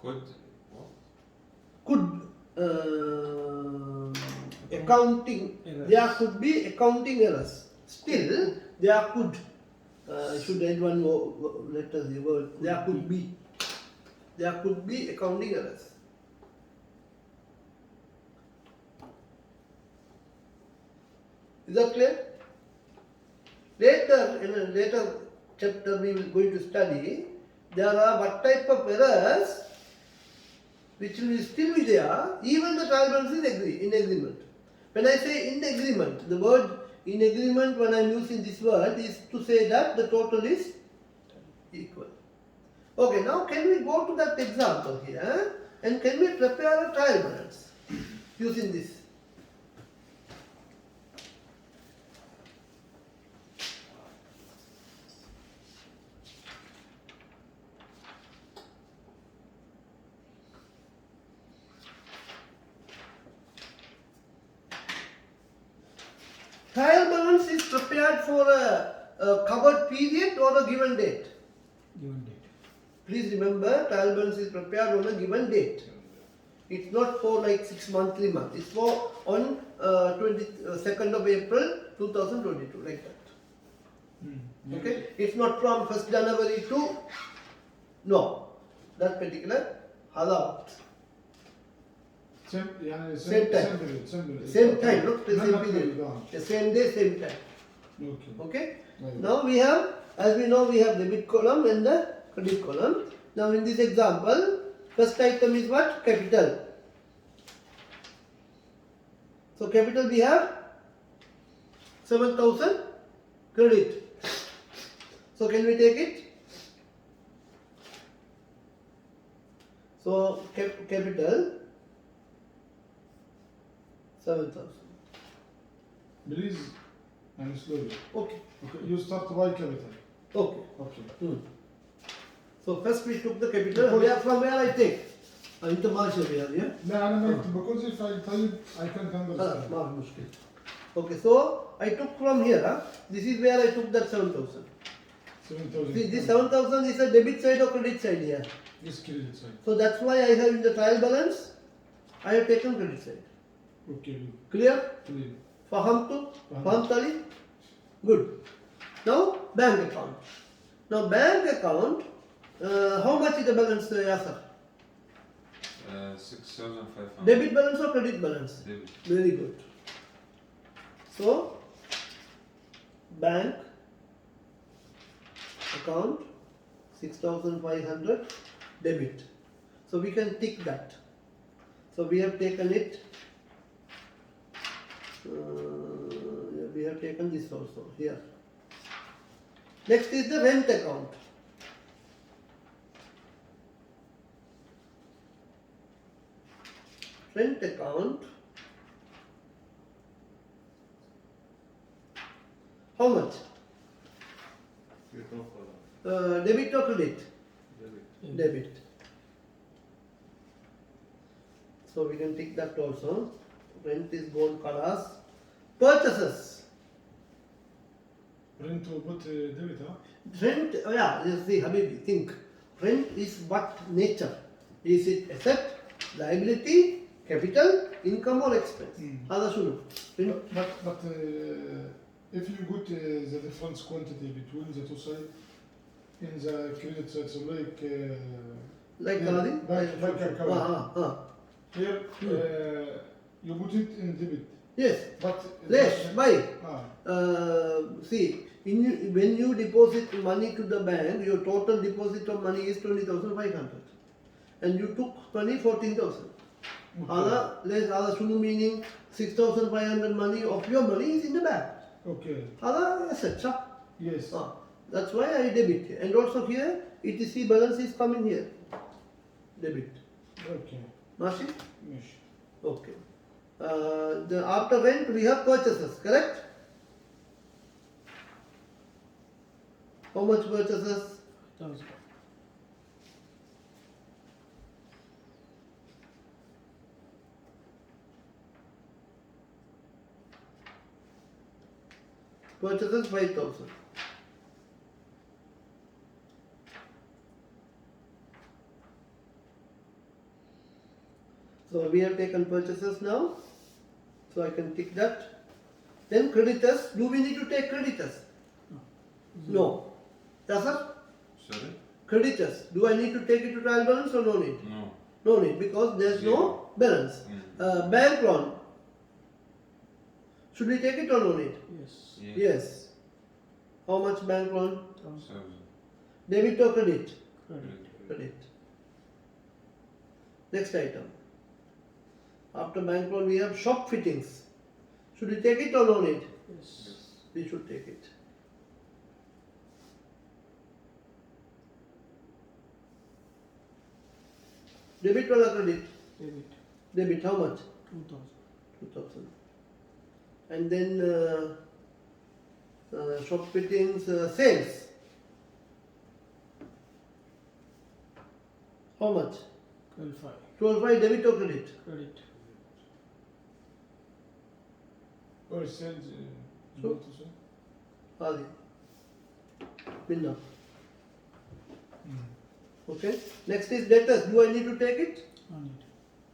Speaker 3: Could
Speaker 1: Could accounting,
Speaker 4: Errors.
Speaker 1: there could be accounting errors. Still, there could, should add one more letter, the word, there could be accounting errors. Is that clear? Later, in a later chapter we will going to study, there are what type of errors which will still be there, even the trial balance is in agreement. When I say in agreement, the word in agreement when I am using this word is to say that the total is equal. Okay, now can we go to that example here and can we prepare a trial balance using this? Trial balance is prepared for a covered period or a given date.
Speaker 4: Given date.
Speaker 1: Please remember, trial balance is prepared on a given date. It's not for like 6 months, 3 months. It's for on 22nd of April 2022, like that. Okay? It's not from 1st January to, no, that particular halal.
Speaker 5: Same, يعني
Speaker 1: Same time.
Speaker 5: Same period.
Speaker 1: Same time, not the same
Speaker 5: Not
Speaker 1: period.
Speaker 5: gone.
Speaker 1: The same day, same time.
Speaker 5: Okay.
Speaker 1: Okay?
Speaker 5: Right.
Speaker 1: Now we have, as we know, we have debit column and the credit column. Now in this example, first item is what? Capital. So capital we have 7,000 credit. So can we take it? So capital 7,000.
Speaker 5: Please, and slowly.
Speaker 1: Okay.
Speaker 5: Okay. You start by capital.
Speaker 1: Okay.
Speaker 5: Okay.
Speaker 1: So first we took the capital. From where I take? Intermartial here, yeah?
Speaker 5: لا أنا ما because if I type I can't understand.
Speaker 1: ما في مشكلة. Okay, so I took from here. This is where I took that 7,000.
Speaker 5: 7,000.
Speaker 1: See, this 7,000 is a debit side or credit side here.
Speaker 5: This credit side.
Speaker 1: So that's why I have in the trial balance, I have taken credit side.
Speaker 5: Okay,
Speaker 1: Clear?
Speaker 5: clear.
Speaker 1: Faham to? Faham tali? Good. Now bank account. Now bank account, how much is the balance, Yasser?
Speaker 3: 6,500.
Speaker 1: Debit balance or credit balance?
Speaker 3: Debit.
Speaker 1: Very good. So bank account 6,500 debit. So we can tick that. So we have taken it. We have taken this also here. Next is the rent account. Rent account. How much?
Speaker 2: You go for
Speaker 1: Debit or credit?
Speaker 2: debit.
Speaker 1: Debit. So we can tick that also. Rent is gold colors. Purchases.
Speaker 5: Rent to put debit, huh?
Speaker 1: Rent, yeah, you see, Habibi, think. Rent is what nature? Is it asset, liability, capital, income or expense? هذا شنو؟ Rent.
Speaker 5: But if you put the difference quantity between the two sides in the credit side, so
Speaker 1: Like
Speaker 5: yeah,
Speaker 1: هذه؟
Speaker 5: bank account. Here
Speaker 1: Hmm.
Speaker 5: you put it in debit,
Speaker 1: Yes.
Speaker 5: but
Speaker 1: Less, why?
Speaker 5: Ah,
Speaker 1: See, when you deposit money to the bank, your total deposit of money is 20,500, and you took money 14,000. Other less, other shunu meaning 6,500 money of your money is in the bank.
Speaker 5: okay.
Speaker 1: Other assets, huh?
Speaker 5: Yes.
Speaker 1: That's why I debit here. And also here, ETC balance is coming here. Debit.
Speaker 5: Okay.
Speaker 1: Nashi?
Speaker 5: Mish.
Speaker 1: Okay. After rent, we have purchases, correct? How much purchases?
Speaker 4: 1,000.
Speaker 1: Purchases 5,000. So we have taken purchases now. So I can tick that. Then creditors. Do we need to take creditors? No. Yes, sir?
Speaker 3: Sorry?
Speaker 1: Creditors. Do I need to take it to trial balance or no need?
Speaker 3: No.
Speaker 1: No need because there's no
Speaker 3: Zero.
Speaker 1: balance. Bank loan. Should we take it or no need?
Speaker 4: Yes.
Speaker 1: Yes. How much bank loan?
Speaker 4: 1,000.
Speaker 1: Debit or credit?
Speaker 4: Credit.
Speaker 1: Credit. Next item. After bank loan we have shop fittings. Should we take it or no need?
Speaker 4: Yes.
Speaker 1: We should take it. Debit or credit?
Speaker 4: Debit.
Speaker 1: Debit, how much?
Speaker 4: 2,000.
Speaker 1: 2,000. And then shop fittings, sales. How much?
Speaker 4: 12,500.
Speaker 1: 12,500 debit or credit?
Speaker 4: Credit.
Speaker 5: Or sales.
Speaker 1: So- Adi. Minna. Okay. Next is debtors. Do I need to take it?
Speaker 4: No need.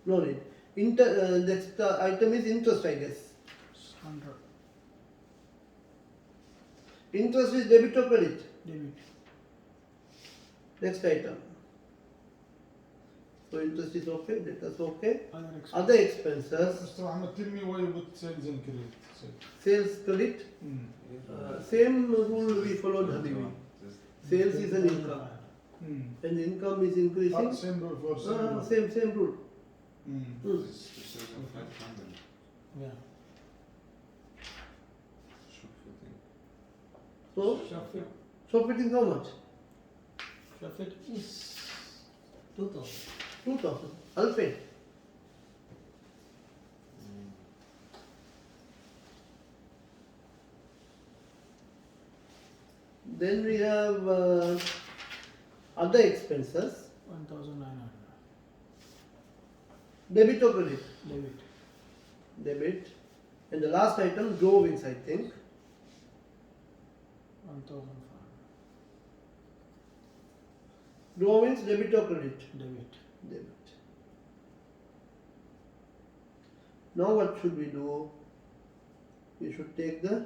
Speaker 1: No need. Next item is interest, I guess.
Speaker 4: It's 100.
Speaker 1: Interest is debit or credit?
Speaker 4: Debit.
Speaker 1: Next item. So interest is okay, debtors okay.
Speaker 4: Other expenses.
Speaker 1: Other expenses,
Speaker 5: Mr. Ahmed, tell me why you put sales and credit.
Speaker 1: sales credit. Same rule we followed, Habibi. Sales is an income. When the income is increasing,
Speaker 5: Same rule for sales.
Speaker 1: same rule.
Speaker 3: This is 2,500.
Speaker 4: Yeah.
Speaker 3: Shop fitting.
Speaker 1: So,
Speaker 4: Shop fit.
Speaker 1: shop fitting how much?
Speaker 4: Shop fit is 2,000.
Speaker 1: 2,000. Alfred. Then we have other expenses.
Speaker 4: 1,900.
Speaker 1: Debit or credit?
Speaker 4: Debit.
Speaker 1: Debit. And the last item, drawings, I think.
Speaker 4: 1,500.
Speaker 1: Draw means debit or credit?
Speaker 4: Debit.
Speaker 1: Debit. Now what should we do? We should take the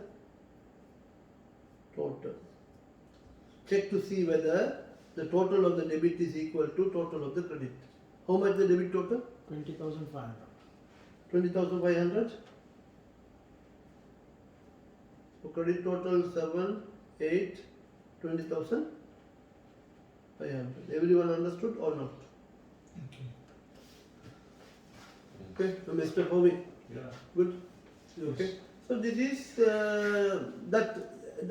Speaker 1: total. Check to see whether the total of the debit is equal to total of the credit. How much the debit total?
Speaker 4: 20,500.
Speaker 1: 20,500. So credit total 7, 8, 20,500. Everyone understood or not? Okay, so Mr. Hovi,
Speaker 2: Yeah.
Speaker 1: good? Okay. So this is that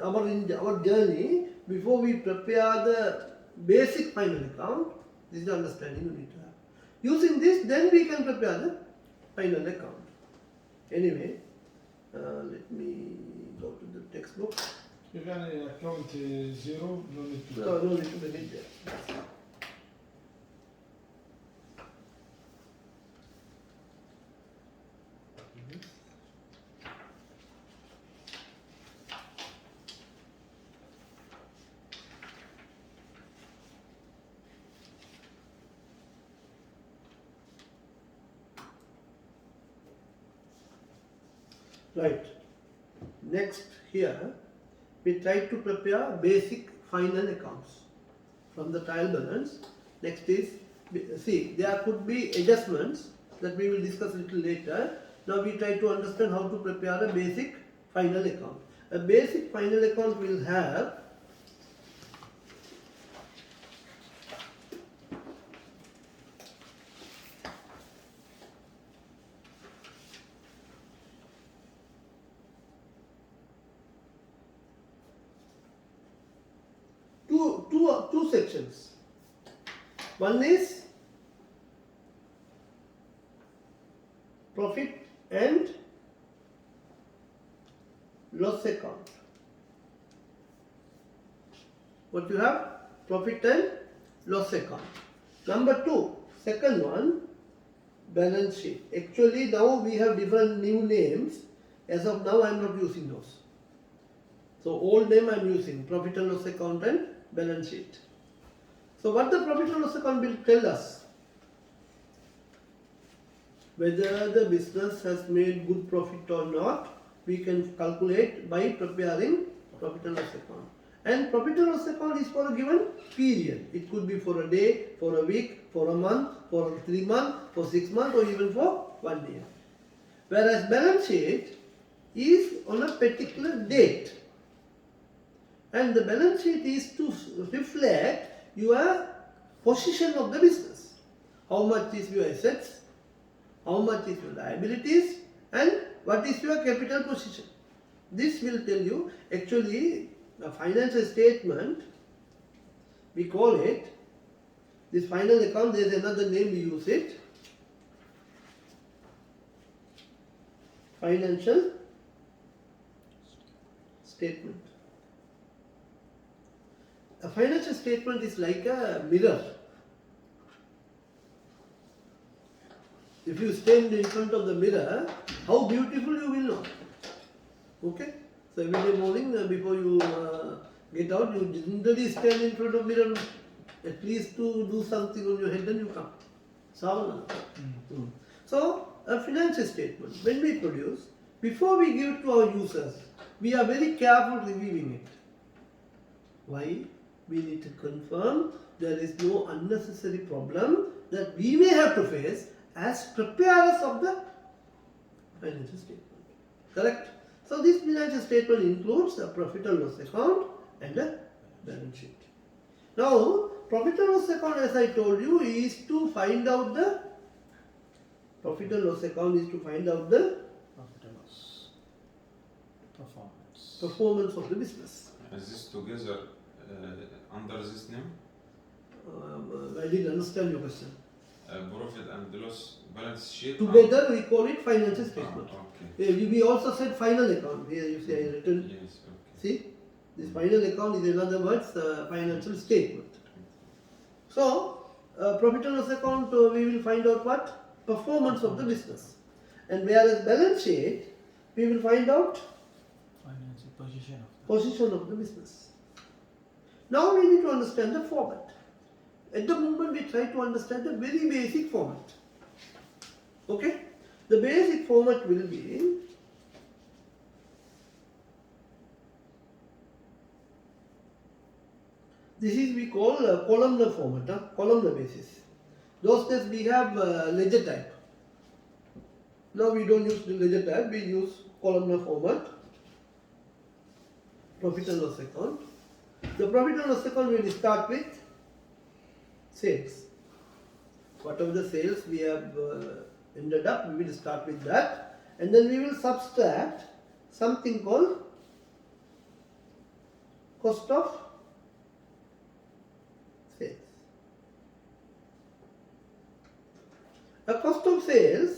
Speaker 1: our journey before we prepare the basic final account. This is the understanding you need to have. Using this, then we can prepare the final account. Anyway, let me go to the textbook.
Speaker 5: If any account zero, no need to.
Speaker 1: No need to bring it there. Right. Next here, we try to prepare basic final accounts from the trial balance. Next is, see, there could be adjustments that we will discuss a little later. Now we try to understand how to prepare a basic final account. A basic final account will have two sections. One is profit and loss account. What you have? Profit and loss account. Number two, second one, balance sheet. Actually now we have different new names. As of now I am not using those. So old name I am using, profit and loss account and balance sheet. So what the profit and loss account will tell us? Whether the business has made good profit or not, we can calculate by preparing profit and loss account. And profit and loss account is for a given period. It could be for a day, for a week, for a month, for 3 months, for 6 months, or even for 1 year. Whereas balance sheet is on a particular date. And the balance sheet is to reflect your position of the business. How much is your assets, how much is your liabilities, and what is your capital position. This will tell you, actually, a financial statement, we call it, this final account, there is another name we use it, financial statement. A financial statement is like a mirror. If you stand in front of the mirror, how beautiful you will know. Okay? So every day morning before you get out, you generally stand in front of the mirror at least to do something on your head and you come. Savana. So a financial statement, when we produce, before we give it to our users, we are very careful reviewing it. Why? We need to confirm there is no unnecessary problem that we may have to face as preparers of the financial statement. Correct? So this financial statement includes the profit and loss account and the balance sheet. Now, profit and loss account, as I told you, is to find out the profit and loss account is to find out the
Speaker 4: Profit and loss. Performance.
Speaker 1: performance of the business.
Speaker 3: Is this together under this name?
Speaker 1: I didn't understand your question.
Speaker 3: Profit and loss balance sheet?
Speaker 1: Together we call it financial statement.
Speaker 3: Okay.
Speaker 1: We also said final account. Here you see I written.
Speaker 3: Yes, okay.
Speaker 1: See, this final account is in other words financial statement. So, profit and loss account we will find out what? Performance of the business. And whereas balance sheet, we will find out
Speaker 4: Financial position of the
Speaker 1: position of the business. Now we need to understand the format. At the moment we try to understand the very basic format. Okay? The basic format will be this is we call columnar format, columnar basis. Those days we have ledger type. Now we don't use the ledger type, we use columnar format. Profit and loss account. The profit and loss account will start with sales. Whatever the sales we have ended up, we will start with that, and then we will subtract something called cost of sales. A cost of sales,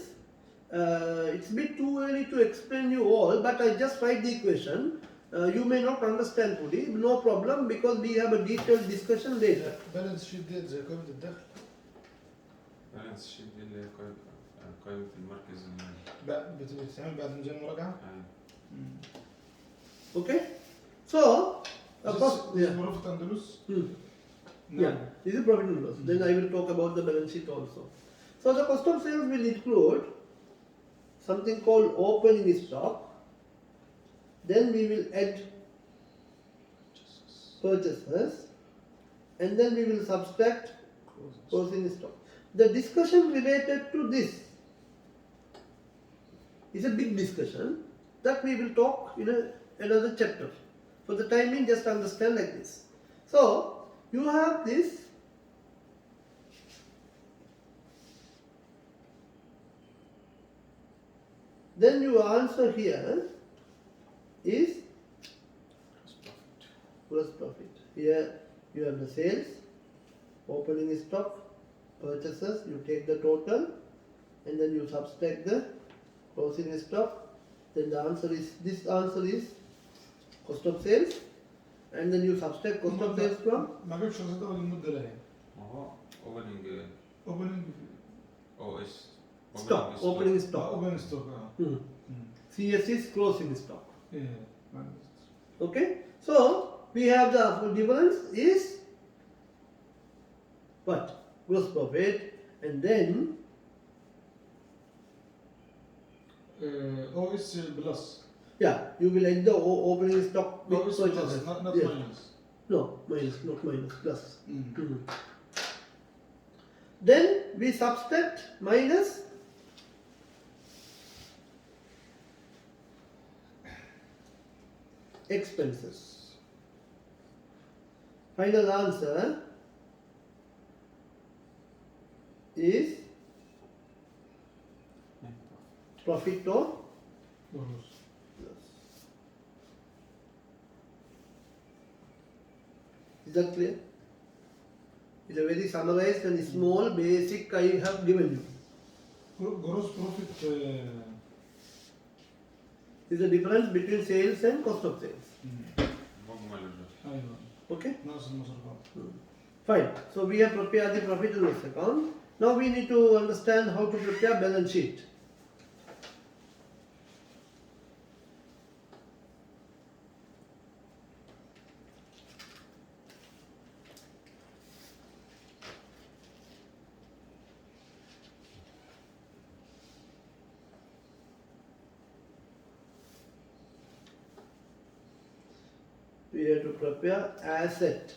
Speaker 1: it's a bit too early to explain you all, but I just write the equation. You may not understand today, no problem, because we have a detailed discussion later.
Speaker 5: بالانس شيت ديت زي قائمة الدخل.
Speaker 3: بالانس شيت دي اللي هي قائمة المركز المالي.
Speaker 5: بتتعمل بعد ميزان المراجعة.
Speaker 1: Okay? So,
Speaker 5: This is profit and loss.
Speaker 1: Yeah, this is profit and loss. Then I will talk about the balance sheet also. So the cost of sales will include something called opening stock. Then we will add purchases, and then we will subtract closing stock. The discussion related to this is a big discussion that we will talk in another chapter. For the time being, just understand like this. So, you have this. Then your answer here is gross profit. Here you have the sales, opening stock, purchases, you take the total, and then you subtract the closing stock. Then the answer is, this answer is cost of sales, and then you subtract cost of sales from
Speaker 5: ما جابش رصيد أول المدة لها.
Speaker 3: ما هو opening
Speaker 5: Opening
Speaker 3: OS
Speaker 1: stock, opening stock.
Speaker 5: opening stock.
Speaker 1: CS is closing stock.
Speaker 5: Yeah.
Speaker 1: Okay, so we have the difference is what? Gross profit, and then
Speaker 5: OS plus.
Speaker 1: yeah, you will add the opening stock with
Speaker 5: OS
Speaker 1: purchases.
Speaker 5: plus, not
Speaker 1: Yes.
Speaker 5: minus.
Speaker 1: No, minus, not minus, plus. Then we subtract minus expenses. Final answer is profit or
Speaker 5: Bonus.
Speaker 1: loss. Is that clear? It's a very summarized and small basic I have given you.
Speaker 5: Gross profit.
Speaker 1: Is the difference between sales and cost of sales.
Speaker 3: مجمل الربح.
Speaker 5: أيوة.
Speaker 1: Okay?
Speaker 5: ناقص المصروفات.
Speaker 1: Fine. So we have prepared the profit and loss account. Now we need to understand how to prepare balance sheet. We have to prepare asset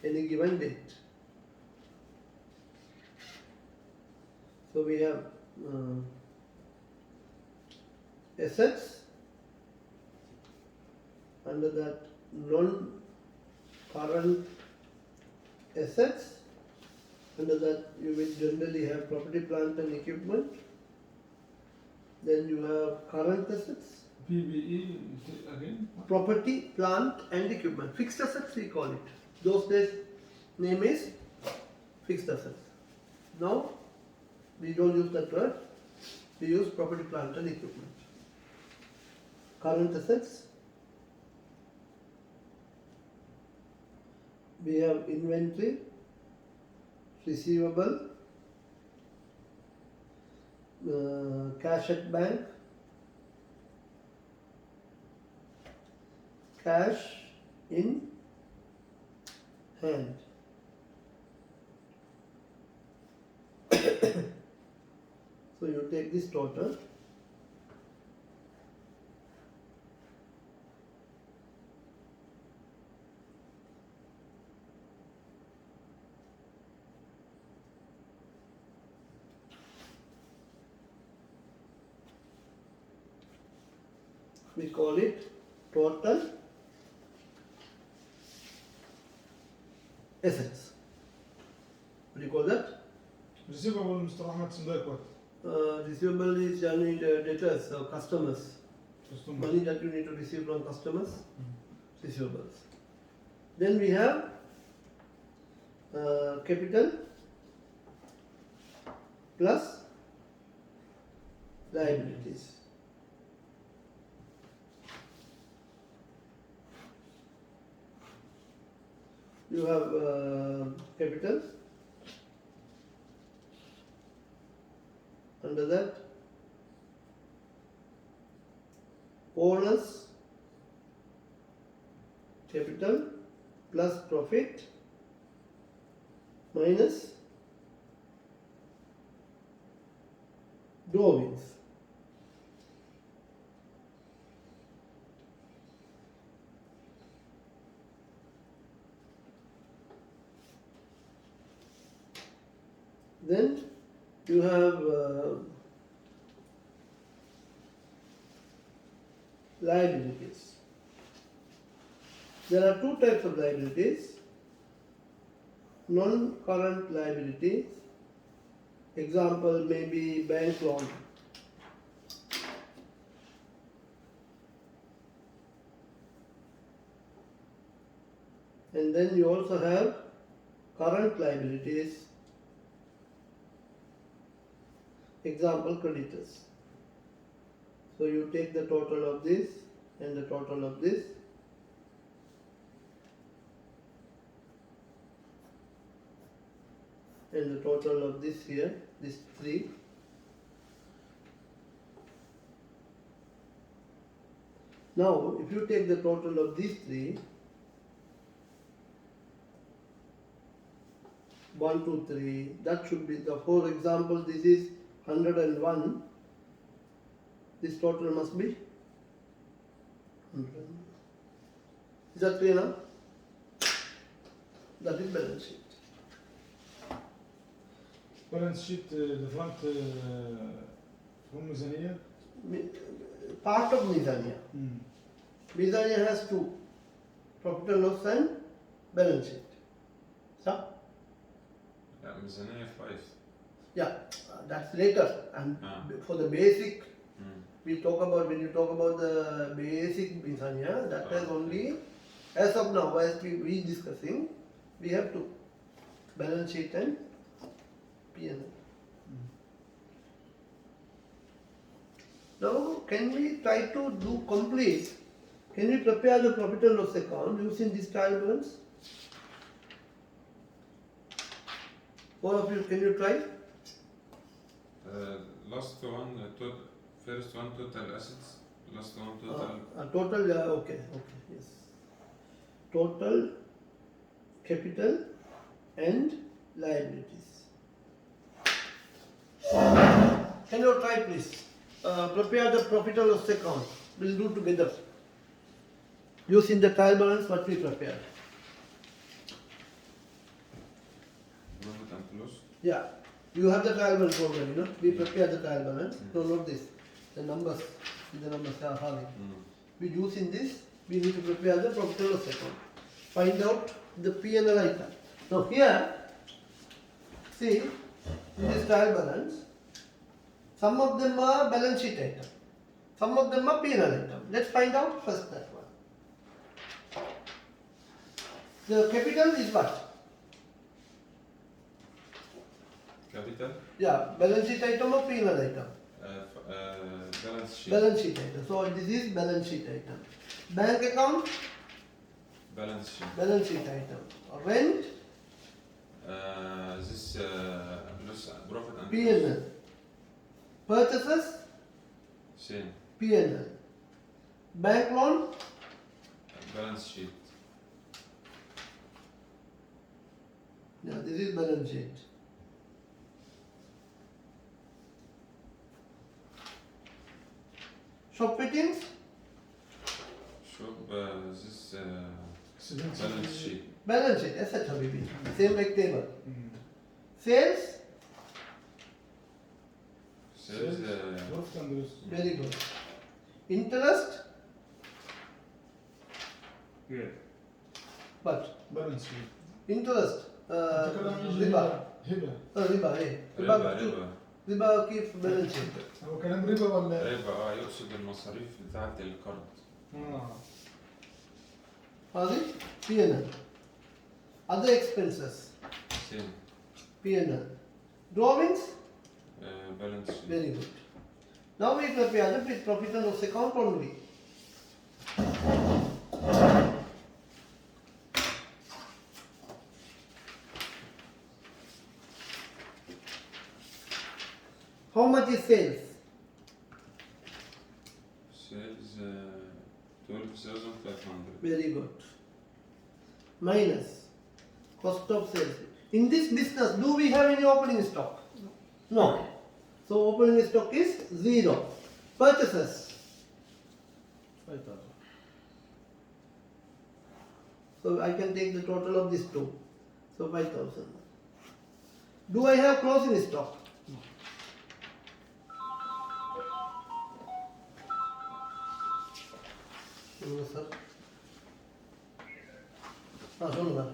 Speaker 1: any given date. So we have assets, under that non-current assets, under that you will generally have property, plant and equipment. Then you have current assets,
Speaker 5: PPE again.
Speaker 1: property, plant and equipment. Fixed assets we call it. Those days name is fixed assets. Now we don't use that word. We use property, plant and equipment. Current assets. We have inventory, receivable, cash at bank, cash in hand. So you take this total. We call it total assets. What do you call that?
Speaker 5: Receivable مصطلحات صندوق وقت.
Speaker 1: Receivable is generally debtors or customers.
Speaker 5: Customer.
Speaker 1: Money that you need to receive from customers, receivables. Then we have capital plus liabilities. You have capital, under that owners capital plus profit minus drawings. Then you have liabilities. There are two types of liabilities. Non-current liabilities. Example may be bank loan. And then you also have current liabilities. Example, creditors. So you take the total of this and the total of this. And the total of this here, this 3. Now, if you take the total of these 3, 1, 2, 3, that should be the, for example, this is 101, this total must be 100. Is that clear now? That is balance sheet.
Speaker 5: Balance sheet different from ميزانية.
Speaker 1: Part of Mizania. Mizania has 2, profit and loss and balance sheet. So?
Speaker 3: لا ميزانية 5.
Speaker 1: Yeah, that's later. And for the basic, we talk about, when you talk about the basic Mizania, that is only, as of now, as we discussing, we have 2, balance sheet and P&L. Now, can we try to do complete? Can we prepare the profit and loss account using this trial balance? All of you, can you try?
Speaker 3: Last one, first one total assets, last one total.
Speaker 1: Total, okay, yes. Total capital and liabilities. Can you try, please? Prepare the profit and loss account. We'll do together. Using the trial balance what we prepared.
Speaker 3: Profit and loss.
Speaker 1: Yeah. You have the trial balance already, no? We prepare the trial balance. No, not this. The numbers are having. We use in this, we need to prepare the profit and loss account. Find out the P&L item. Now here, see, in this trial balance, some of them are balance sheet item. Some of them are P&L item. Let's find out first that one. The capital is what?
Speaker 3: Capital.
Speaker 1: Yeah, balance sheet item or P&L item?
Speaker 3: Balance sheet.
Speaker 1: Balance sheet item. So this is balance sheet item. Bank account?
Speaker 3: Balance sheet.
Speaker 1: Balance sheet item. Rent?
Speaker 3: This loss, profit and
Speaker 1: P&L. Purchases?
Speaker 3: Same.
Speaker 1: P&L. Bank loan?
Speaker 3: Balance sheet.
Speaker 1: Yeah, this is balance sheet. Shop fittings,
Speaker 3: شوف this
Speaker 5: Expenses.
Speaker 3: balance sheet.
Speaker 1: balance sheet, asset habibi. Same like table.
Speaker 5: Mm.
Speaker 1: Sales,
Speaker 3: Sales
Speaker 5: Profit and loss.
Speaker 1: very good. Interest,
Speaker 2: Here.
Speaker 1: but
Speaker 5: Balance sheet.
Speaker 1: interest,
Speaker 5: تكلم يجي
Speaker 1: riba,
Speaker 5: هبة.
Speaker 1: riba, eh.
Speaker 3: ربا
Speaker 1: Riba كيف balance sheet.
Speaker 5: هو كلام ربا ولا؟
Speaker 3: ربا يقصد المصاريف بتاعة القرض.
Speaker 1: هذه P&L. Other expenses,
Speaker 3: Same.
Speaker 1: P&L. Drawings,
Speaker 3: Balance sheet.
Speaker 1: very good. Now we prepare the profit and loss account only. How much is sales?
Speaker 3: Sales 12,500.
Speaker 1: Very good. Minus cost of sales. In this business, do we have any opening stock? No. So opening stock is 0. Purchases,
Speaker 4: 5,000.
Speaker 1: so I can take the total of these two. So 5,000. Do I have closing stock? No, sir. Ah, no, no.